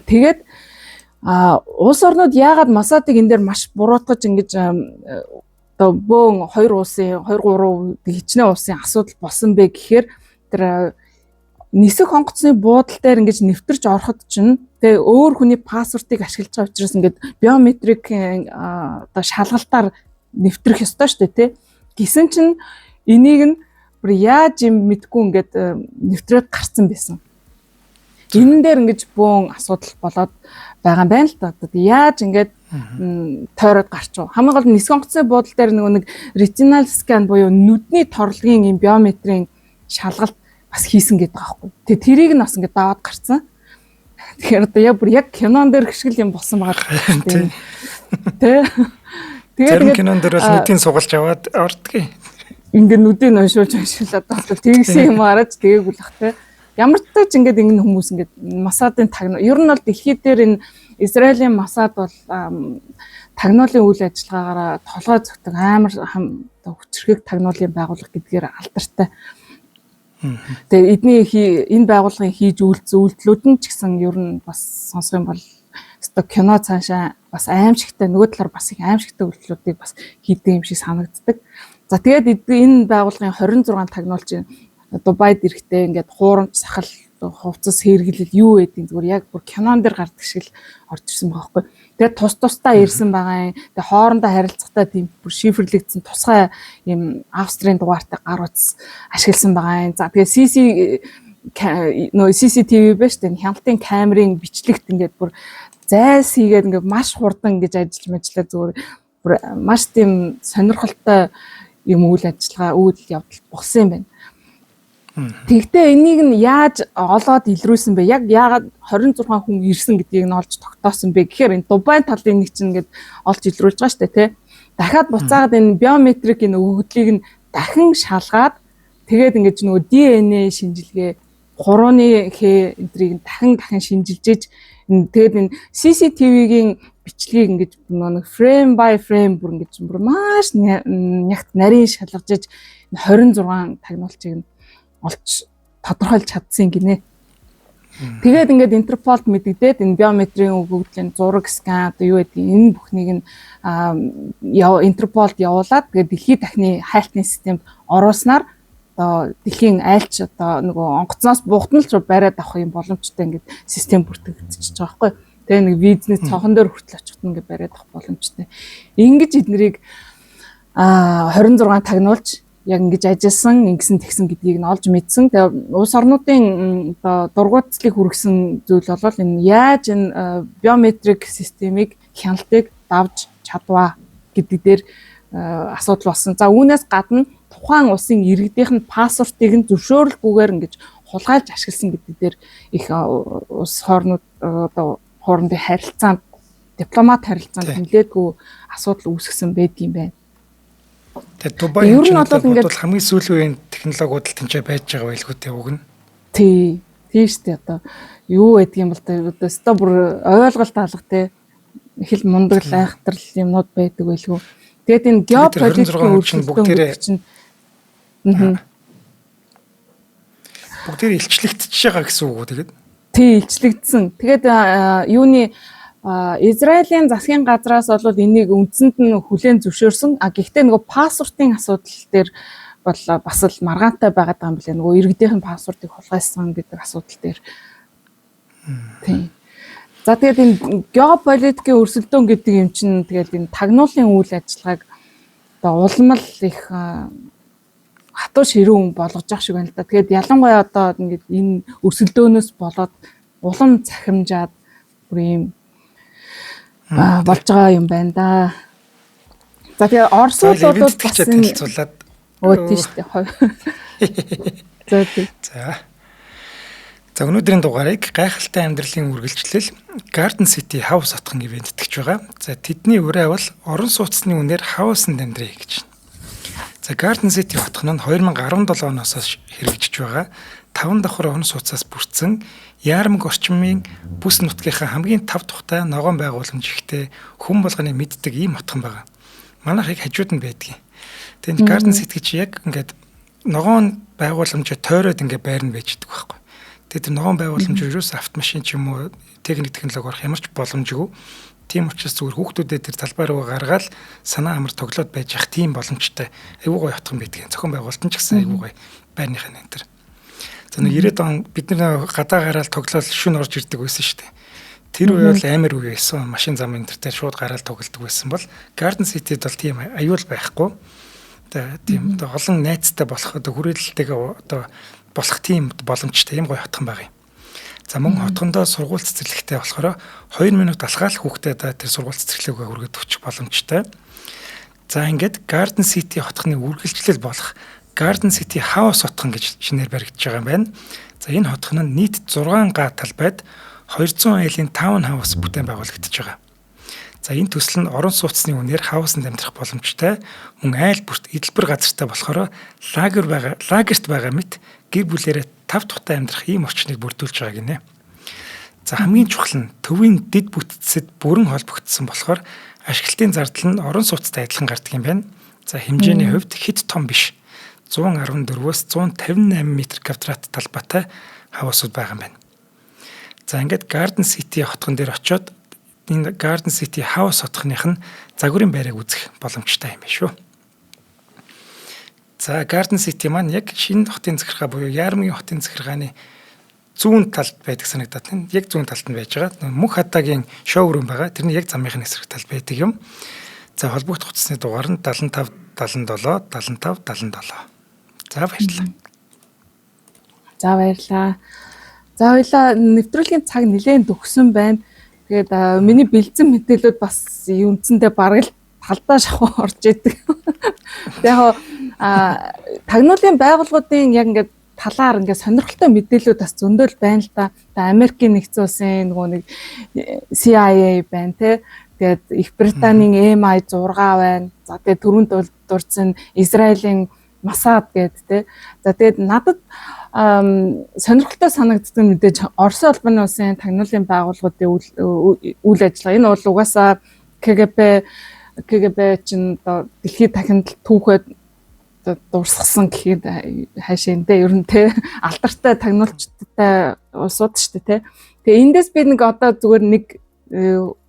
Тэгээд улс орнууд яагаад Масадыг энэ дээр маш буруутгаж ингэж одоо бөөн 2 улсын 2 3 хичнээн улсын асуудал болсон бэ гэхээр тэр нисэх хонгоцны буудал дээр ингэж нэвтэрч ороход чинь тэгээ өөр хүний паспортыг ашиглаж байгаа учраас ингээд биометрик одоо шалгалтаар нэвтрэх ёстой шүү дээ тий. Гисэн чинь энийг нь бүр яаж юм мэдгүй ингээд нэвтрээд гарцсан байсан. Энэ дээр ингэж бөөн асуудал болоод байгаа юм байна л да. Яаж ингээд тойроод гарч байгаа. Хамгийн гол нь нисэх хонгоцны буудал дээр нэг retinal scan буюу нүдний торлогийн юм биометрийн шалгалт бас хийсэн гэдэг байгаа байхгүй. Тэгээ тэрийг нь бас ингээд даваад гарцсан. Тэгэхээр одоо яг бүр яг кинон дээр хэвшгэл юм болсон байгаа тийм. Тэ. Зарим кинонд дэр бол нүдийн сугалж аваад ордгийг. Ингээд нүдийг уншуулаад одоо тэгсэн юм араж гээгүй л бах те. Ямар ч тач ингээд ингэн хүмүүс ингээд Масадын тагнуул. Ер нь бол дэлхийд дээр энэ Израилийн Масад бол тагнуулын үйл ажиллагаагаараа толгой зөгтөг амар хүчрхэг тагнуулын байгууллага гэдгээр алдартай. Тэгээ эдний энэ байгууллагын хийж үйлдэлүүд нь ч гэсэн ер нь бас сонсох юм бол өстой кино цаашаа бас аимшигтай нөгөө талаар бас их аимшигтай үйлдэлүүдийг бас хийдэг юм шиг санагддаг. За тэгээд энэ байгууллагын 26 тагнуулчин Дубайд ирэхдээ ингээд хуурамч сахал хувцас хэрэглэл юу байдгийг зүгээр яг бүр кинон дээр гардаг шиг л орж ирсэн байгаа байхгүй. Тэгээд тусдаа ирсэн байгаа юм. Тэгээд хоорондоо харилцахтаа тийм бүр шифрлэгдсэн тусгай юм Австрийн дугаартай гар утас ашигласан байгаа юм. За тэгээд CCTV байж тэн хяналтын камерын бичлэгт ингээд бүр зайс хийгээд ингээд маш хурдан ингэж ажиллаж зүгээр бүр маш тийм сонирхолтой юм үйл ажиллагаа үйл явдал болсон юм байна. Тэгтээ энийг нь яаж олоод илрүүлсэн бэ? Яг яагаад 26 хүн ирсэн гэдгийг нь олж тогтоосон бэ? Гэхээр энэ Дубай талын нэг чинь ингээд олж илрүүлж байгаа шүү дээ, тий. Дахиад буцаагаад энэ биометрик энэ өгөгдлийг нь дахин шалгаад тэгээд ингээд нөгөө DNA шинжилгээ, хурууны хээ энтрийг дахин шинжилжээж тэгээд энэ CCTV-гийн бичлэгийг ингээд нэг frame by frame бүр ингээд бүр маш нягт нарийн шалгажж 26 тагнуулчийг нь олж тодорхойлж чадсан гинэ. Тэгээд ингээд Интерполд мэддээд энэ биометрийн өгөгдлийн зураг скан одоо юу гэдэг энэ бүхнийг нь Интерполд явуулаад тэгээд дэлхийн дахны хайлтны системд оруулснаар одоо дэлхийн айлч одоо нөгөө онгоцноос буухтан л бариад авах юм боломжтой ингээд систем бүртгэгдчихэж байгаа байхгүй. Тэгээ нэг визний цонхон дээр хүртэл очихт ингээд бариад авах боломжтой. Ингэж эднэрийг 26 тагнуулж яг ингэж ажилласан, ингэсэн тэгсэн гэдгийг нь олж мэдсэн. Тэгээ улс орнуудын одоо дургуутцлыг хүргэсэн зүйл бол энэ яаж энэ биометрик системийг хяналтыг давж чадваа гэдэг дээр асуудал болсон. За үүнээс гадна тухайн улсын иргэдийнх нь паспортыг нь зөвшөөрөлгүйгээр ингэж хулгайлж ашигласан гэдэг дээр их улс хооронд одоо хоорондын харилцаанд дипломат харилцаанд нэлээдгүй асуудал үүсгэсэн байдгийм байна. Тэгээд Дубай бол хамгийн сүүлийн үеийн технологиуд л тэнцээ байж байгаа байлгүй те уг нь. Тийм шүү дээ одоо юу байдаг юм бол одоо өстой бүр ойлголт алга те их л мундаг айхтар юмнууд байдаг байлгүй. Тэгээд энэ геополитикийн бүгдээрээ бүгдээрээ илчлэгдчихэж байгаа гэсэн үг үү тэгээд. Тийм илчлэгдсэн. Тэгээд юуны Израилийн засгийн газраас бол энийг үндсэнд нь хүлээн зөвшөөрсөн. Гэхдээ нөгөө паспортын асуудал дээр бол бас л маргаантай байгаад байгаа юм билээ. Нөгөө иргэдийнх нь паспортыг хулгайсан гэдэг асуудал дээр. Тийм. За тэгээд энэ геополитикийн өрсөлдөөн гэдэг юм чинь тэгээд энэ тагнуулын үйл ажиллагааг одоо улам л их хатуу ширүүн болгож явах шиг байна л да. Тэгээд ялангуяа одоо ингээд энэ өрсөлдөөнөөс болоод улам цахимжаад бүр ийм болж байгаа юм байна да. За тэгээ Оросуудад бас энэ хэлцүүлээд тийм шүү дээ. За өнөөдрийн дугаарыг гайхалтай амьдралын үргэлжлэл Garden City House отхон ивент итгэж байгаа. За тэдний өрөө бол орон сууцны үнээр House-нд амьдрий гэж. За Garden City отхон нь 2017 оноос хэрэгжиж байгаа. 5 давхар орон сууцаас бүрдсэн Яармаг орчмын бүс нутгийнхаа хамгийн тав тухтай ногоон байгууламж ихтэй хүн болгоны мэддэг ийм отхон байгаа. Манайх их хажууд нь байдгийг. Тэгээд Garden City чи яг ингээд ногоон байгууламжаа тойроод ингээд байрна байждаг байхгүй. Тэгээд ногоон байгууламж юус автомашин ч юм уу техник технологи орох ямар ч боломжгүй. Тийм учраас зүгээр хүүхдүүдэд тэр талбай руу гаргаад санаа амар тоглоод байж ах тийм боломжтой. Айгуу гоё отхон байдгийг. Зохион байгуулалт нь ч гэсэн айгуу гоё байрных нь энэ төр. За нэг 90-ад он бид нар гадаа гараад тоглоод шүн орж ирдэг байсан шүү дээ. Тэр үе бол амар үе байсан. Машин зам энэ төртэй шууд гараад тоглодог байсан бол Garden City-д бол тийм аюул байхгүй. Тийм олон найзтай болох одоо хүрээлэлтэйгээ одоо болох тийм боломжтой юм гоё хотхон байгаа юм. За мөн хотхондоо сургууль цэцэрлэгтэй болохоор 2 минут алхаал хүүхдэд тэр сургууль цэцэрлэгээ хүргээд өчих боломжтой. За ингээд Garden City хотхны үргэлжлэл болох Garden City House хотхон гэж шинээр баригдаж байгаа юм байна. За энэ хотхон нь нийт 6 га талбайд 200 айлын таун хаус бүтээн байгуулагдаж байгаа. За энэ төсөл нь орон сууцны үнээр хаусанд амьдрах боломжтой, мөн айл бүрт эдэлбэр газартай болохоор лагерт байгаа мэт гэр бүлээрээ тав тухтай амьдрах ийм орчныг бүрдүүлж байгаа гинэ. За хамгийн чухал нь төвийн дэд бүтцэд бүрэн холбогдсон болохоор ашиглалтын зардал нь орон сууцтай адилхан гардаг юм байна. За хэмжээний хувьд хэд том биш. 114-өөс 158 м2 талбайтай хаваасууд байгаа юм байна. За ингээд Garden City хотгон дээр очиод энэ Garden City House хотгоных нь загварын байрыг үзэх боломжтой юм байна шүү. За Garden City маань яг шинэ хотын захиргаа буюу Яармгийн хотын захиргааны зүүн талд байдаг санагдаад байна. Яг зүүн талд нь байж байгаа. Мөнх хатагийн шоурум байгаа. Тэрний яг замынхын эсрэг талд байдаг юм. За холбогдох утасны дугаар нь 75 77 75 77. За баярлалаа. За баярлалаа. За хоёлаа нэвтрүүлгийн цаг нэлээд төгсөн байна. Тэгээд миний бэлдсэн мэдээлүүд бас үндсэндээ бараг л талдаа шахуу орж идэг. Яг тагнуулын байгууллагуудын яг ингээд талаар ингээд сонирхолтой мэдээлүүд бас зөндөл байна л да. Америкийн нэгдсэн улсын нөгөө нэг CIA байна те. Тэгээд Их Британийн MI6 байна. За тэгээд түрүүнд дурдсан Израилийн Масад гэдэг те. За тэгээд надад сонирхолтой санагддаг нь мэдээж Орос улбаны улсын тагнуулын байгууллагуудын үйл ажиллагаа. Энэ бол угаасаа КГБ чинь дэлхийд дахинд түүхэд дурсгсан гэхэд хаашаа энэ ер нь те алдартай тагнуулчдтай улсууд шүү дээ те. Тэгээ эндээс би нэг одоо зүгээр нэг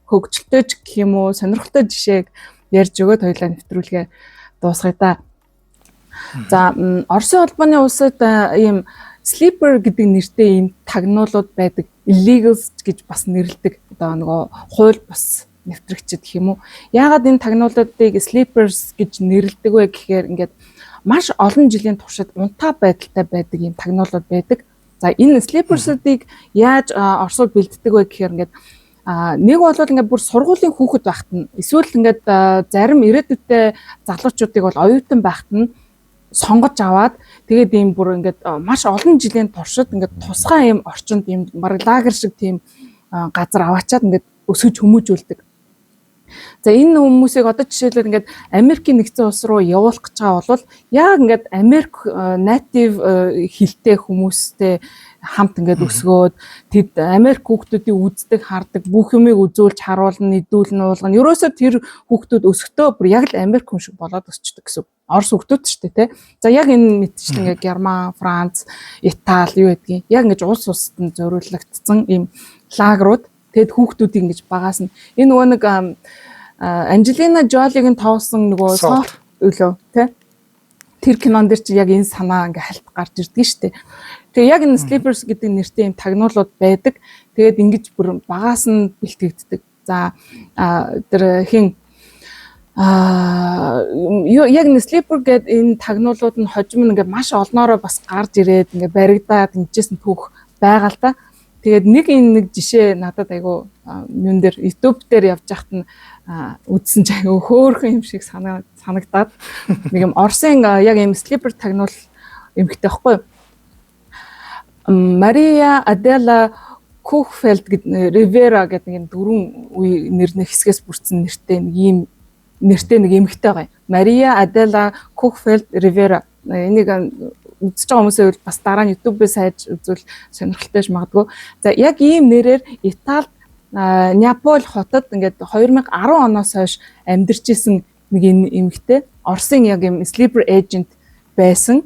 хөгжилтэй ч гэх юм уу сонирхолтой жишээг ярьж өгөөд хоёлаа нэвтрүүлгээ дуусгая та. За Оросын улбаны улсад ийм sleeper гэдэг нэртэй ийм тагнуулууд байдаг. Illegals гэж бас нэрлэдэг. Одоо нөгөө хууль бус нэвтрэгчид гэх юм уу. Яагаад энэ тагнуулуудыг sleepers гэж нэрлэдэг вэ гэхээр ингээд маш олон жилийн туршид унтаа байдалтай байдаг ийм тагнуулууд байдаг. За энэ sleepers-уудыг яаж Оросууд бэлддэг вэ гэхээр ингээд нэг бол ингээд бүр сургуулийн хүүхэд байхад нь эсвэл ингээд зарим ирээдүйтэй залуучуудыг бол оюутан байхад нь сонгож аваад тэгээд ийм бүр ингээд маш олон жилийн туршид ингээд тусгай ийм орчинд ийм баг лагер шиг тийм газар аваачаад ингээд өсгөж хүмүүжүүлдэг. За энэ хүмүүсийг одоо жишээлбэл ингээд Америкийн нэгдсэн улс руу явуулах гэж байгаа бол яг ингээд Америк native хэлтэй хүмүүстэй хамт ингээд өсгөөд тэд Америк хүүхдүүдийг үздэг, хардаг, бүх юмыг үзүүлж харуулна, нэдүүлнэ, уулгана. Ерөөсөө тэр хүүхдүүд өсөхдөө бүр яг л Америк хүн шиг болоод өсчдөг гэсэн. Орос хүүхдүүд ч тийм. За яг энэ мэтчил ингээд Герман, Франц, Итали юу гэдгийг яг ингээд улс улсад зориулагдсан ийм лагерууд. Тэгэд хүүхдүүдийг ингэж багаас нь энэ нөгөө нэг Анжелина Жолиг нь тоосон нөгөө софт өлөө тий. Тэр кинон дэр чи яг энэ санаа ингээ хальт гарч ирдэг шүү дээ. Тэгээ яг энэ sleepers гэдэг нэртэй юм тагнуулууд байдаг. Тэгээд ингэж бүр багаас нь бэлтгэгддэг. За тэр хин яг энэ sleeper гэдэг энэ тагнуулууд нь хожим ингээ маш олноороо бас гарч ирээд ингээ баригдаад ингэжсэн түүх байгаа л да. Тэгээд нэг жишээ надад айгу юун дээр YouTube дээр явж байхад нь үзсэн ч айгу хөөрхөн юм шиг санагдаад нэг юм Оросын яг юм sleeper тагнуул эмэгтэй байхгүй. Мария Адела Кухфельд гэдэг Ривера гэдэг нэг дөрвөн үе нэрний хэсгээс бүрдсэн нэртэй нэг эмэгтэй байгаа. Мария Адела Кухфельд Ривера энийг үзэж байгаа хүмүүсээ бас дараа нь YouTube-ээс хайж үзвэл сонирхолтой магадгүй. За яг ийм нэрээр Италид Неаполь хотод ингээд 2010 оноос хойш амьдарч исэн нэг эмэгтэй Оросын яг юм sleeper agent байсан.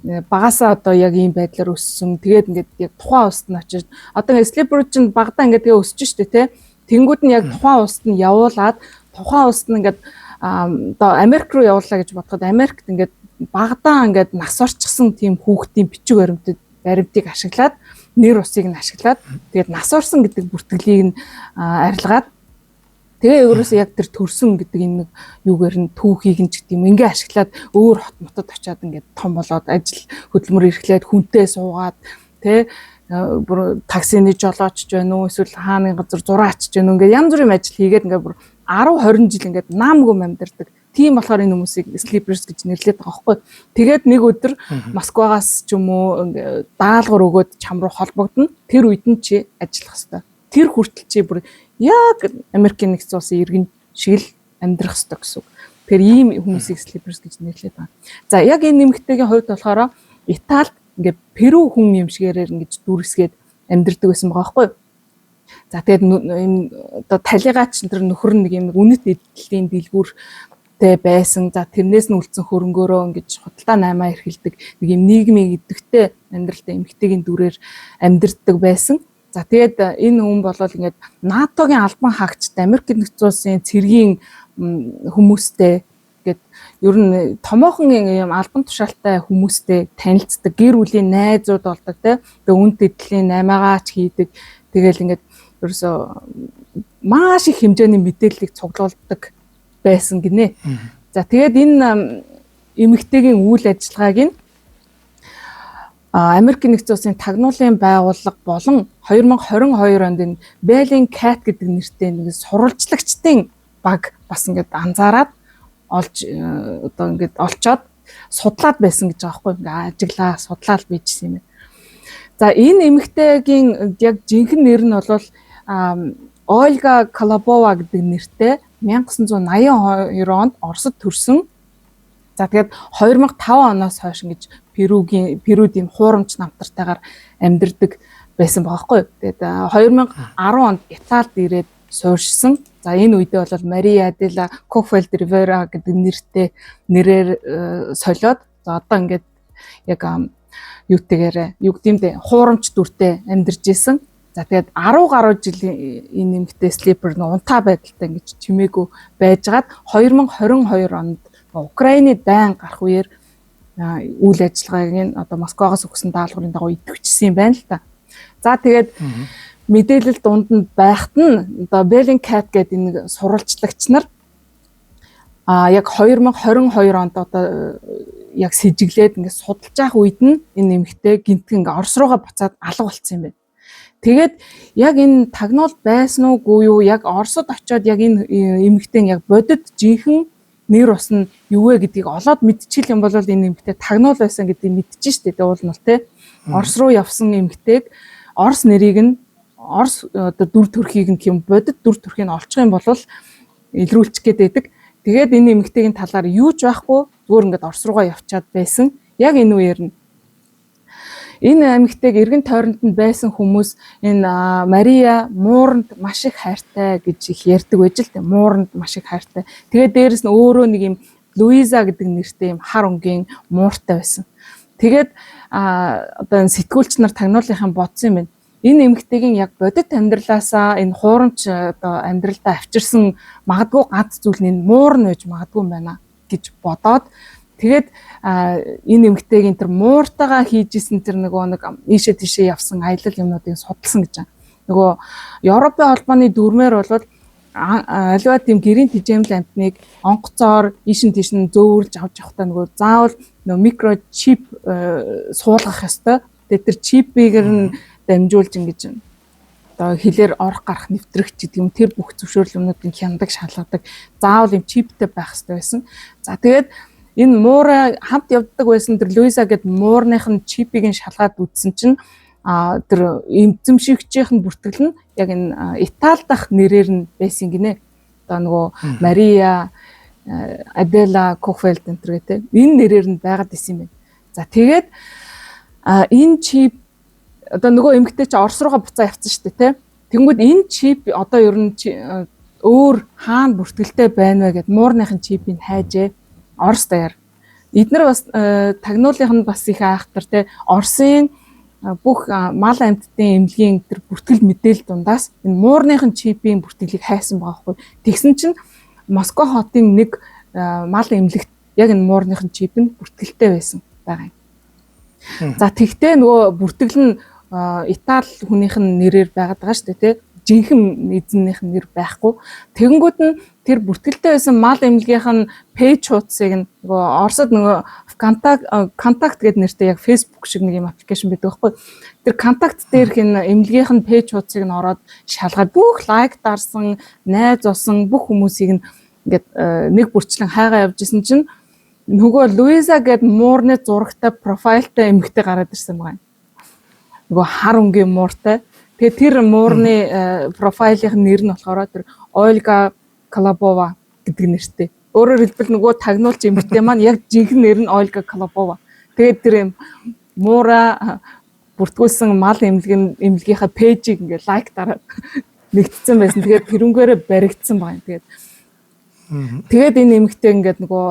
Багасаа одоо яг ийм байдлаар өссөн. Тэгээд ингээд яг тухайн улсад нь очиж одоо ингээд sleeper чинь багадаа ингээд тэгээ өсөж штэ тий. Тэнгүүд нь яг тухайн улсад нь явуулаад тухайн улсад нь ингээд одоо Америк руу явууллаа гэж бодоход Америкт ингээд багадаа ингээд нас орчихсан тийм хүүхдийн бичиг баримтыг ашиглаад нэр усыг нь ашиглаад тэгээд нас орсон гэдэг бүртгэлийг нь арилгаад тэгээ өөрөөсөө яг тэр төрсөн гэдэг энэ нэг юугаар нь түүхийг нь ч гэдэг юм ингээ ашиглаад өөр хот мотод очиад ингээд том болоод ажил хөдөлмөр эрхлээд хүнтэй суугаад тэ бүр таксины жолооч ч байна уу эсвэл хааны газар зураач ч байна уу ингээ янз бүрийн ажил хийгээд ингээ бүр 10 20 жил ингээд наамгүй амьдардаг. Тийм болохоор энэ хүмүүсийг sleepers гэж нэрлэдэг байгаа байхгүй. Тэгээд нэг өдөр Москвагаас ч юм уу даалгавар өгөөд чам руу холбогдно. Тэр үед нь чи ажиллах хэрэгтэй. Тэр хүртэл чи бүр яг Америкийн нэгдсэн улсын иргэн шиг л амьдрах ёстой гэсэн үг. Тэгэхээр ийм хүмүүсийг sleepers гэж нэрлэдэг байна. За яг энэ эмэгтэйгийн хувьд болохоор Италид ингээд Перу хүн юм шигээрээр ингэж дүрсгээд амьдардаг байсан байгаа байхгүй юу? За тэгээд энэ одоо талигаач тэр нөхөр нэг юм үнэт эдлийн дэлгүүртэй байсан. За тэрнээс нь үлдсэн хөрөнгөөрөө ингэж худалдаа наймаа эрхэлдэг нэг юм нийгмийн идэвхтэй амьдралтай эмэгтэйгийн дүрээр амьдардаг байсан. За тэгээд энэ хүн бол ингээд НАТОгийн албан хаагчтай Америкийн нэгдсэн улсын цэргийн хүмүүстэй гэд ер нь томоохон юм албан тушаалтай хүмүүстэй танилцдаг, гэр бүлийн найзууд болдог те. Тэгээ үнд эдлийн наймаагаач хийдэг. Тэгээл ингээд ерөөсөө маш их хэмжээний мэдээллийг цуглуулдаг байсан гинэ. За тэгээд энэ эмэгтэйгийн үйл ажиллагааг нь Америкийн нэгдсэн улсын тагнуулын байгууллага болон 2022 онд энэ Bellingcat гэдэг нэртэй нэг сурвалжлагчдын баг бас ингээд анзаараад одоо ингээд олцоод судлаад байсан гэж байгаа байхгүй ингээд ажиглаа судлаад бичсэн юм байна. За энэ эмэгтэйгийн яг жинхэнэ нэр нь бол Ольга Колобова гэдэг нэртэй 1982 онд Оросд төрсөн. За тэгээд 2005 оноос хойш ингэж Перуд ийм хуурамч намтартайгаар амьдардаг байсан байгаа байхгүй. Тэгээд 2010 онд Италид ирээд суурьшсан. За энэ үедээ бол Мария Адела Кофелд Ривера гэдэг нэрээр солиод за одоо ингээд яг юутэйгээрээ юу гэмдэ хуурамч дүртэй амьдарч исэн. За тэгээд 10 гаруй жилийн энэ нэмэгтэй слипер унтаа байдалтай ингэж чимээгүй байжгаад 2022 онд Украины дайн гарах үеэр үйл ажиллагааг нь одоо Москвагаас өгсөн даалгаврын дагуу идэвхжсэн юм байна л та. За тэгээд мэдээлэл дунд нь байхад нь одоо Bellingcat гэдэг энэ сурвалжлагч нар яг 2022 онд одоо яг сэжиглээд ингээд судалж явах үед нь энэ нэмэгтэй гинтг ингээд Орос руугаа буцаад алга болцсон юм байна. Тэгээд яг энэ тагнуул байсан уугүй юу яг Оросод очиод яг энэ эмэгтэй яг бодит жинхэнэ нэр ус нь юу вэ гэдгийг олоод мэдчихэл юм бол энэ эмэгтэй тагнуул байсан гэдгийг мэдчихэж штэ. Уул нь бол те Орос руу явсан эмэгтэйг Орос нэрийг нь Орос одоо дүр төрхийг нь юм бодит дүр төрхийг нь олчих юм бол илрүүлчих гээд байдаг. Тэгээд энэ эмэгтэйгийн талаар юу ч байхгүй зүгээр ингээд Орос руугаа явчаад байсан. Яг энэ үеэр нь энэ эмэгтэйг эргэн тойронд нь байсан хүмүүс энэ Мария мууранд маш их хайртай гэж их ярьдаг байж л тэ. Мууранд маш их хайртай. Тэгээд дээрэс нь өөрөө нэг юм Луиза гэдэг нэртэй юм хар өнгийн мууртай байсан. Тэгээд одоо сэтгүүлч нар тагнуулынхан бодсон юм байна. Энэ эмэгтэйгийн яг бодит амьдралаасаа энэ хуурамч одоо амьдралдаа авчирсан магадгүй ганц зүйл нь муур нь байж магадгүй юм байна гэж бодоод тэгээд энэ эмэгтэйгийн тэр мууртайгаа хийжсэн тэр нэг ийшээ тийшээ явсан аялал юмнуудыг судалсан гэж байна. Нөгөө Европын холбооны дүрмээр бол аливаа тийм гэрийн тэжээмэл амтныг онгоцоор ийшин тийш нь зөөвөрлж авч явахдаа нөгөө заавал нөгөө микрочип суулгах ёстой. Тэгээд тэр чипийг нь дамжуулж ингэж одоо хэлээр орох гарах нэвтрэх гэдэг юм тэр бүх зөвшөөрлөмнүүдийн хяндаг шалгадаг заавал юм чиптэй байх хэрэгтэй байсан. За тэгээд энэ муура хамт явдаг байсан тэр Луиза гэдэг муурных нь чипийг нь шалгаад үзсэн чинь тэр эмзэмшигчийн бүртгэл нь яг энэ Итали дахь нэрээр нь байсан гинэ. Одоо нөгөө Мария Адела Кофелд энэ гэдэг энэ нэрээр нь байгаад исэн юм байна. За тэгээд энэ чип одоо нөгөө эмэгтэй чи Орос руугаа буцаа явцсан шүү дээ тий. Тэнгүүд энэ чип одоо ер нь өөр хаана бүртгэлтэй байна вэ гэд муурныхын чипийг хайжээ Орос даяар. Эднэр бас тагнуулынх нь бас их айхтар тий. Оросын бүх мал амьтдын эмнэлгийн тэр бүртгэл мэдээлэл дундаас энэ муурныхын чипийн бүртгэлийг хайсан байгаа хгүй. Тэгсэн чинь Москва хотын нэг мал эмнэлэгт яг энэ муурныхын чип нь бүртгэлтэй байсан байгаа юм. За тэгтээ нөгөө бүртгэл нь Итали хүнийх нь нэрээр байгаад байгаа шүү дээ тий. Жинхэнэ эзнийх нь нэр байхгүй. Тэгэнгүүт нь тэр бүртгэлтэй байсан мал эмнэлгийнх нь пэйж хуудсыг нөгөө Оросд нөгөө контакт гэдэг нэртэй яг Facebook шиг нэг юм аппликейшн байдаг байхгүй. Тэр контакт дээрх энэ эмнэлгийнх нь пэйж хуудсыг нь ороод шалгаад бүх лайк дарсан, найз олсон бүх хүмүүсийг ингээд нэг бүрчлэн хайгаа явж исэн чинь нөгөө Луиза гэдэг муурны зурагтай профайлтай эмэгтэй гараад ирсэн байгаа юм. Нөгөө хар өнгийн мууртай. Тэгээ тэр муурны профайлын нэр нь болохоор тэр Ольга Колобова гэдэг нэртэй. Өөрөөр хэлбэл нөгөө тагнуулч эмэгтэй маань яг жинхэнэ нэр нь Ольга Колобова. Тэгээд тэр юм муура бүртгүүлсэн мал эмнэлгийнхаа пэйжийг ингээд лайк дараад нэгтсэн байсан. Тэгээд тэрнгээрээ баригдсан байна. Тэгээд энэ эмэгтэй ингээд нөгөө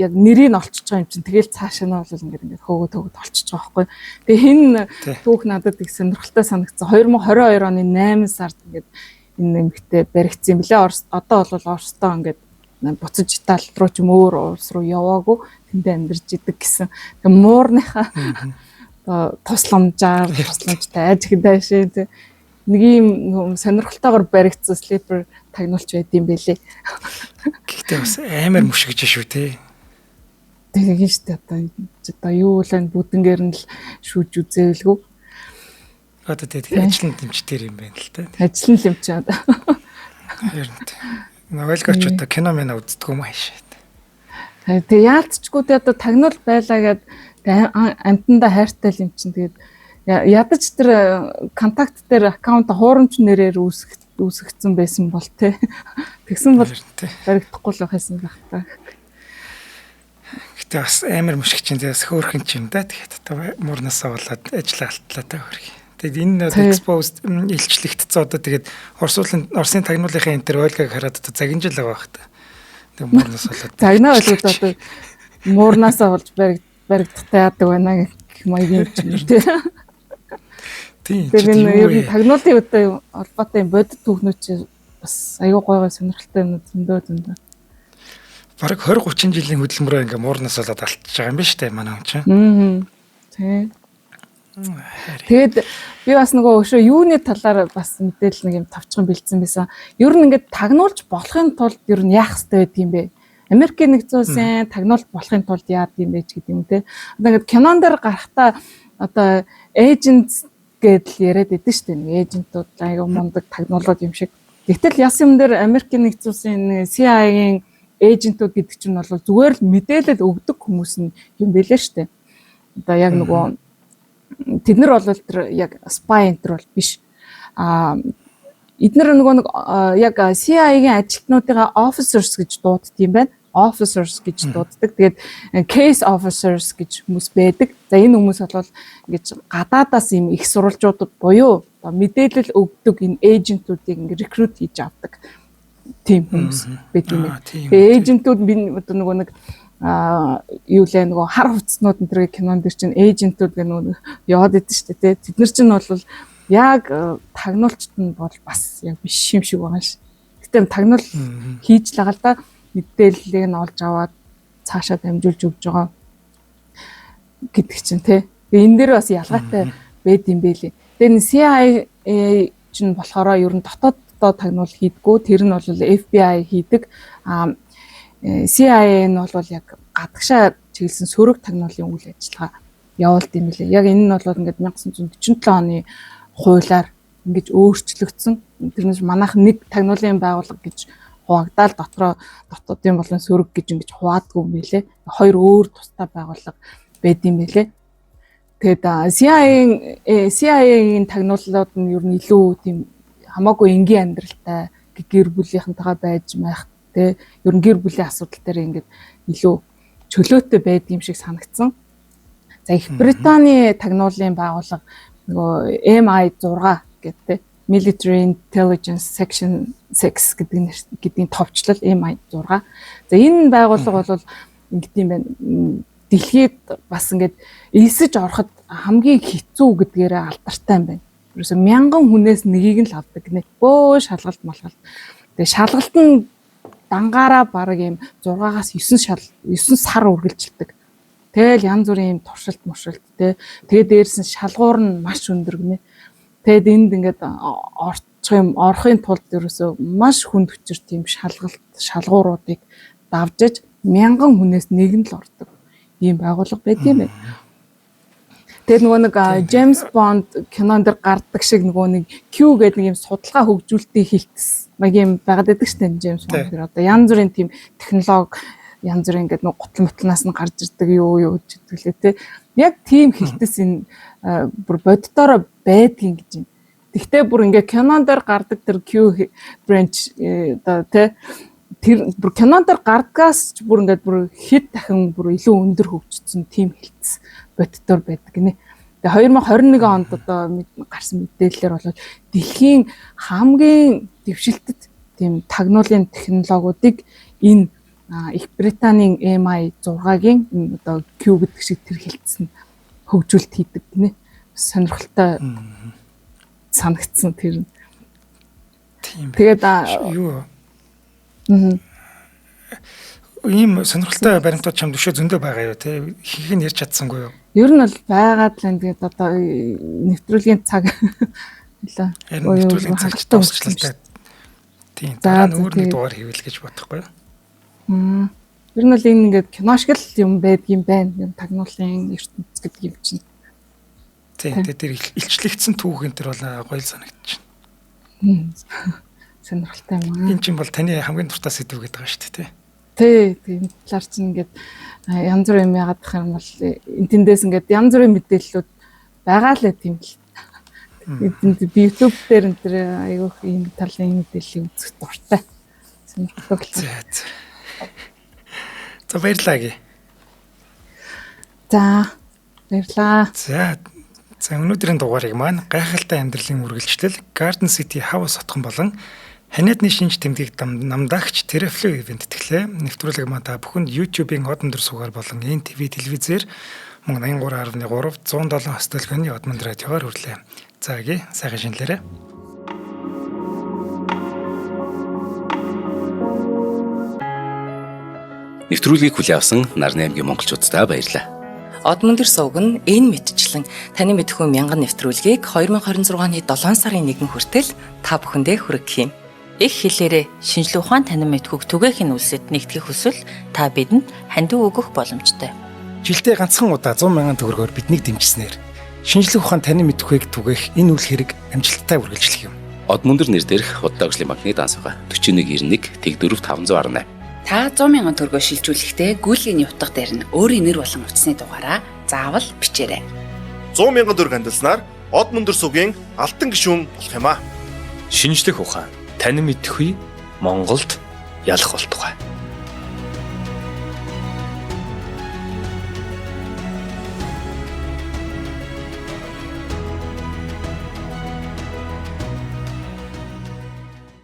яг нэрийг олчиж байгаа юм чинь тэгэл цаашаа нь бол ингээд хөөгд олчиж байгаа байхгүй. Тэгээ хин түүх надад их сонирхолтой санагдсан. 2022 оны 8 сард ингээд энэ эмэгтэй баригдсан юм лээ. Одоо бол Оростоо ингээд буцаж Итали руу ч юм өөр улс руу яваагүй тэндээ амьдарч идэг гэсэн. Тэгээ муурныхаа тусламжтай ажигтай шээ. Нэг юм сонирхолтойгоор баригдсан слипер тагнуулч байд юм бэлээ. Гэхдээ бас амар мушигж шүү те. Тэгээ шүү дээ одоо юу л энэ бүдэнгээр нь л шүүж үзэвэлгүй. Одоо тэгээ ажлын тэмчтэр юм байна л та. Ажлын тэмч одоо. Нойлгач одоо кино мэн үздэг юм аашаа. Тэгээ яалтчгүй те одоо тагнуул байлаа гэд амтанда хайртай юм чинь тэгээд ядаж тэр контакт дээр аккаунт хуурамч нэрээр үүсгэгдсэн байсан бол те тэгсэн бол баригдахгүй л байсан байх та. Гэтэ бас амар мушиг чинь тэгээс хөөрхөн чинь да тэгээд одоо муурнасаа болоод ажиллаа алтлаа та хөргий. Тэгээд энэ exposed илчлэгдсэн одоо тэгээд Оросын тагнуулынхаа энэ төр Ольгаг хараад одоо загинжил байгаа байх та. Тэгээд муурнас болоод загнаа болоод одоо муурнасаа болж баригдахтай яадаг байна гэх маягийн юм те. Тэгээд ер нь тагнуулын үедээ холбоотой бодит түүхнүүд бас аюу гойгой сонирхолтой юм зөндөө. Бараг 20-30 жилийн хөдөлмөрөө ингээ муурнаас болоод алтж байгаа юм ба штэ манай хүн чинь. Тий. Тэгээд би бас нөгөө өшөө юуны талаар бас мэдээлэл нэг юм тавчхан бэлдсэн байсан. Ер нь ингээд тагнуулж болохын тулд ер нь яах хэрэгтэй байд юм бэ? Америкийн нэгдсэн улсын тагнуулж болохын тулд яад юм бэ ч гэдэг юм те. Одоо ингээд кинон дээр гарахтаа одоо agents гэдэл яриад идэв штэ. Нэг эйжентууд аяга мундаг тагнуулууд юм шиг. Гэтэл яс юм дээр Америкийн нэгдсэн улсын CIA-ийн эйжентүүд гэдэг чинь бол зүгээр л мэдээлэл өгдөг хүмүүс нь юм бэлээ штэ. Одоо яг нөгөө тэд нар бол тэр яг spy enter бол биш. Эднэр нөгөө нэг яг CIA-ийн ажилтнуудыгаа officers гэж дууддаг юм байна. Officers гэж дууддаг. Тэгээд case officers гэж хүмүүс байдаг. За энэ хүмүүс бол ингэж гадаадаас юм их сурвалжуудад буюу мэдээлэл өгдөг энэ эйжентүүдийг ингэ recruit хийж авдаг тийм хүмүүс байдаг юм. Тэгээд эйжентүүд би нөгөө нэг юу лээ нөгөө хар хувцснууд энэ төрлийн кинонд дэр чинь эйжентүүд гэх нөгөө яваад идэв шүү дээ. Тэд нар чинь бол яг тагнуулчт нь бол бас яг биш юм шиг байгаа ш. Гэтэ тагнуул хийж л байгаа л да. Мэдээллийг нь олж аваад цаашаа дамжуулж өгж байгаа гэдэг чинь тий. Тэгээ энэ дээр бас ялгаатай байд юм бэлээ. Тэгээ энэ CIA чинь болохоор ер нь дотоод тагнуул хийдгүү. Тэр нь бол FBI хийдэг. CIA нь бол яг гадагшаа чиглэсэн сөрөг тагнуулын үйл ажиллагаа явуулд юм билээ. Яг энэ нь бол ингээд 1947 оны хуулиар ингэж өөрчлөгдсөн. Тэрнээс манайх нэг тагнуулын байгууллага гэж хуваагдаад дотоодын болон сөрөг гэж ингэж хуваадгүй юм билээ. Хоёр өөр тустай байгууллага байд юм билээ. Тэгээд CIA-ийн тагнуулууд нь ер нь илүү тийм хамаагүй энгийн амьдралтай гэр бүлийнхэнтэйгээ байж маях те ер нь гэр бүлийн асуудал дээр ингээд илүү чөлөөтэй байдаг юм шиг санагдсан. За Их Британий тагнуулын байгууллага нөгөө MI6 гэдэг Military Intelligence Section 6 гэдгийн товчлол MI6. За энэ байгууллага бол ингэдэм юм байна. Дэлхийд бас ингээд элсэж ороход хамгийн хэцүү гэдгээрээ алдартай юм байна. Ерөөсө 1000 хүнээс нэгийг нь л авдаг гинэ. Бөө шалгалт малгалт. Тэгээ шалгалт нь дангаараа бараг юм 6-аас 9 сар үргэлжилдэг. Тэгэл янз бүрийн юм туршилт муршилт те. Тэгээ дээрс нь шалгуур нь маш өндөр гинэ. Тэгэд энд ингээд орохын тулд ерөөсөө маш хүнд хүчээр тийм шалгууруудыг давжиж 1000 хүнээс нэг нь л ордог. Ийм байгууллага байдсан юм байна. Тэгээд нөгөө нэг James Bond кинон дэр гардаг шиг нөгөө нэг Q гэдэг нэг юм судалгаа хөгжүүлэлтийн хилтэс маягийн байгаад байдаг шүү дээ James Bond дэр. Одоо янз бүрийн тийм технологи янз бүрийн ингээд нөгөө гутал мутлнаас нь гарч ирдэг юу гэж хэлээ те. Яг тийм хилтэс энэ бүр боддороо байдгийн гэж юм. Тэгтээ бүр ингээ кинон дээр гардаг тэр Q branch оо тэ тэр бүр кинон дээр гардгаас ч бүр ингээд бүр хэд дахин бүр илүү өндөр хөгжсөн тим хэлтс боддоор байдаг гинэ. Тэгээ 2021 онд одоо гарсан мэдээлэлээр бол дэлхийн хамгийн дэвшилтэд тийм тагнуулын технологиудыг энэ Их Британийн MI 6-гийн одоо Q гэдэг шиг тэр хэлтс нь хөгжүүлэлт хийдэг гинэ. Сонирхолтой санагдсан тэр. Тэгээд юу ийм сонирхолтой баримтууд чамд өшөө зөндөө байгаа юу те ихийг нь ярьж чадсангүй юу? Ер нь бол байгаад л энэ тэгээд одоо нэвтрүүлгийн цаг хэлээ. Нэвтрүүлгийн цаг дуусчлаа. Тийм. Дараа нь өөр нэг дугаар хийвэл гэж бодохгүй юу? Ер нь бол энэ ингээд кино шиг л юм байдгийм байна. Юм тагнуулын ертөнц гэдэг юм чинь. Тийм. Тэр илчлэгдсэн түүхэн тэр бол гоё санагдчих. Сонирхолтой юм аа. Энэ чинь бол таны хамгийн дуртай сэдв гэдэг байгаа шүү дээ. Тийм талаар чинь ингээд янз бүрийн юм яагаад гэх юм бол энтэндээс ингээд янз бүрийн мэдээллүүд байгаа л тийм л. Би YouTube дээр энэ төр айгүйх ийм талын мэдээллийг үзэх дуртай. Сонирхолтой. За баярлалаа гээ. За баярлалаа. За өнөөдрийн дугаарыг маань гайхалтай амьдралын үргэлжлэл Garden City House хотхон болон ханиадны шинж тэмдэг намдагч Terraflow ивент тэтгэлээ. Нэвтрүүлэг маань та бүхэнд YouTube-ийн од өндөр суугаар болон NTV телевизээр мөн 83.3 107 хостолгоны од манд радиогоор хүрлээ. За гээ сайхан шинэлээрэ. Нэвтрүүлгийг хүлээн авсан Нарны аймгийн монголчуудаа баярлалаа. Од мөндөр сувг нь энэ мэдчлэн таны мэдхүйн мянган нэвтрүүлгийг 2026 оны 7 сарын 1 хүртэл та бүхэндээ хүргэх юм. Их хэлээрээ шинжлэх ухаан танин мэдхүйг түгээхийн үлсэд нэгтгэх хүсвэл та бидэнд хандив өгөх боломжтой. Жилдээ ганцхан удаа 100,000 төгрөгөөр биднийг дэмжснээр шинжлэх ухаан танин мэдхүйг түгээх энэ үйл хэрэг амжилттай үргэлжлэх юм. Од мөндөр нэр дээрх Удаагийн банкны дансгаа 4191 тэг 4518. Та 100,000 төгрөгөөр шилжүүлэхдээ гүйлгийн утга дээр нь өөрийн нэр болон утасны дугаараа заавал бичээрэй. 100,000 төгрөг хандалснаар Од мөндөр сувгийн алтан гишүүн болох юм а. Шинжлэх ухаан танин мэдхгүй Монголд ялах болтугай.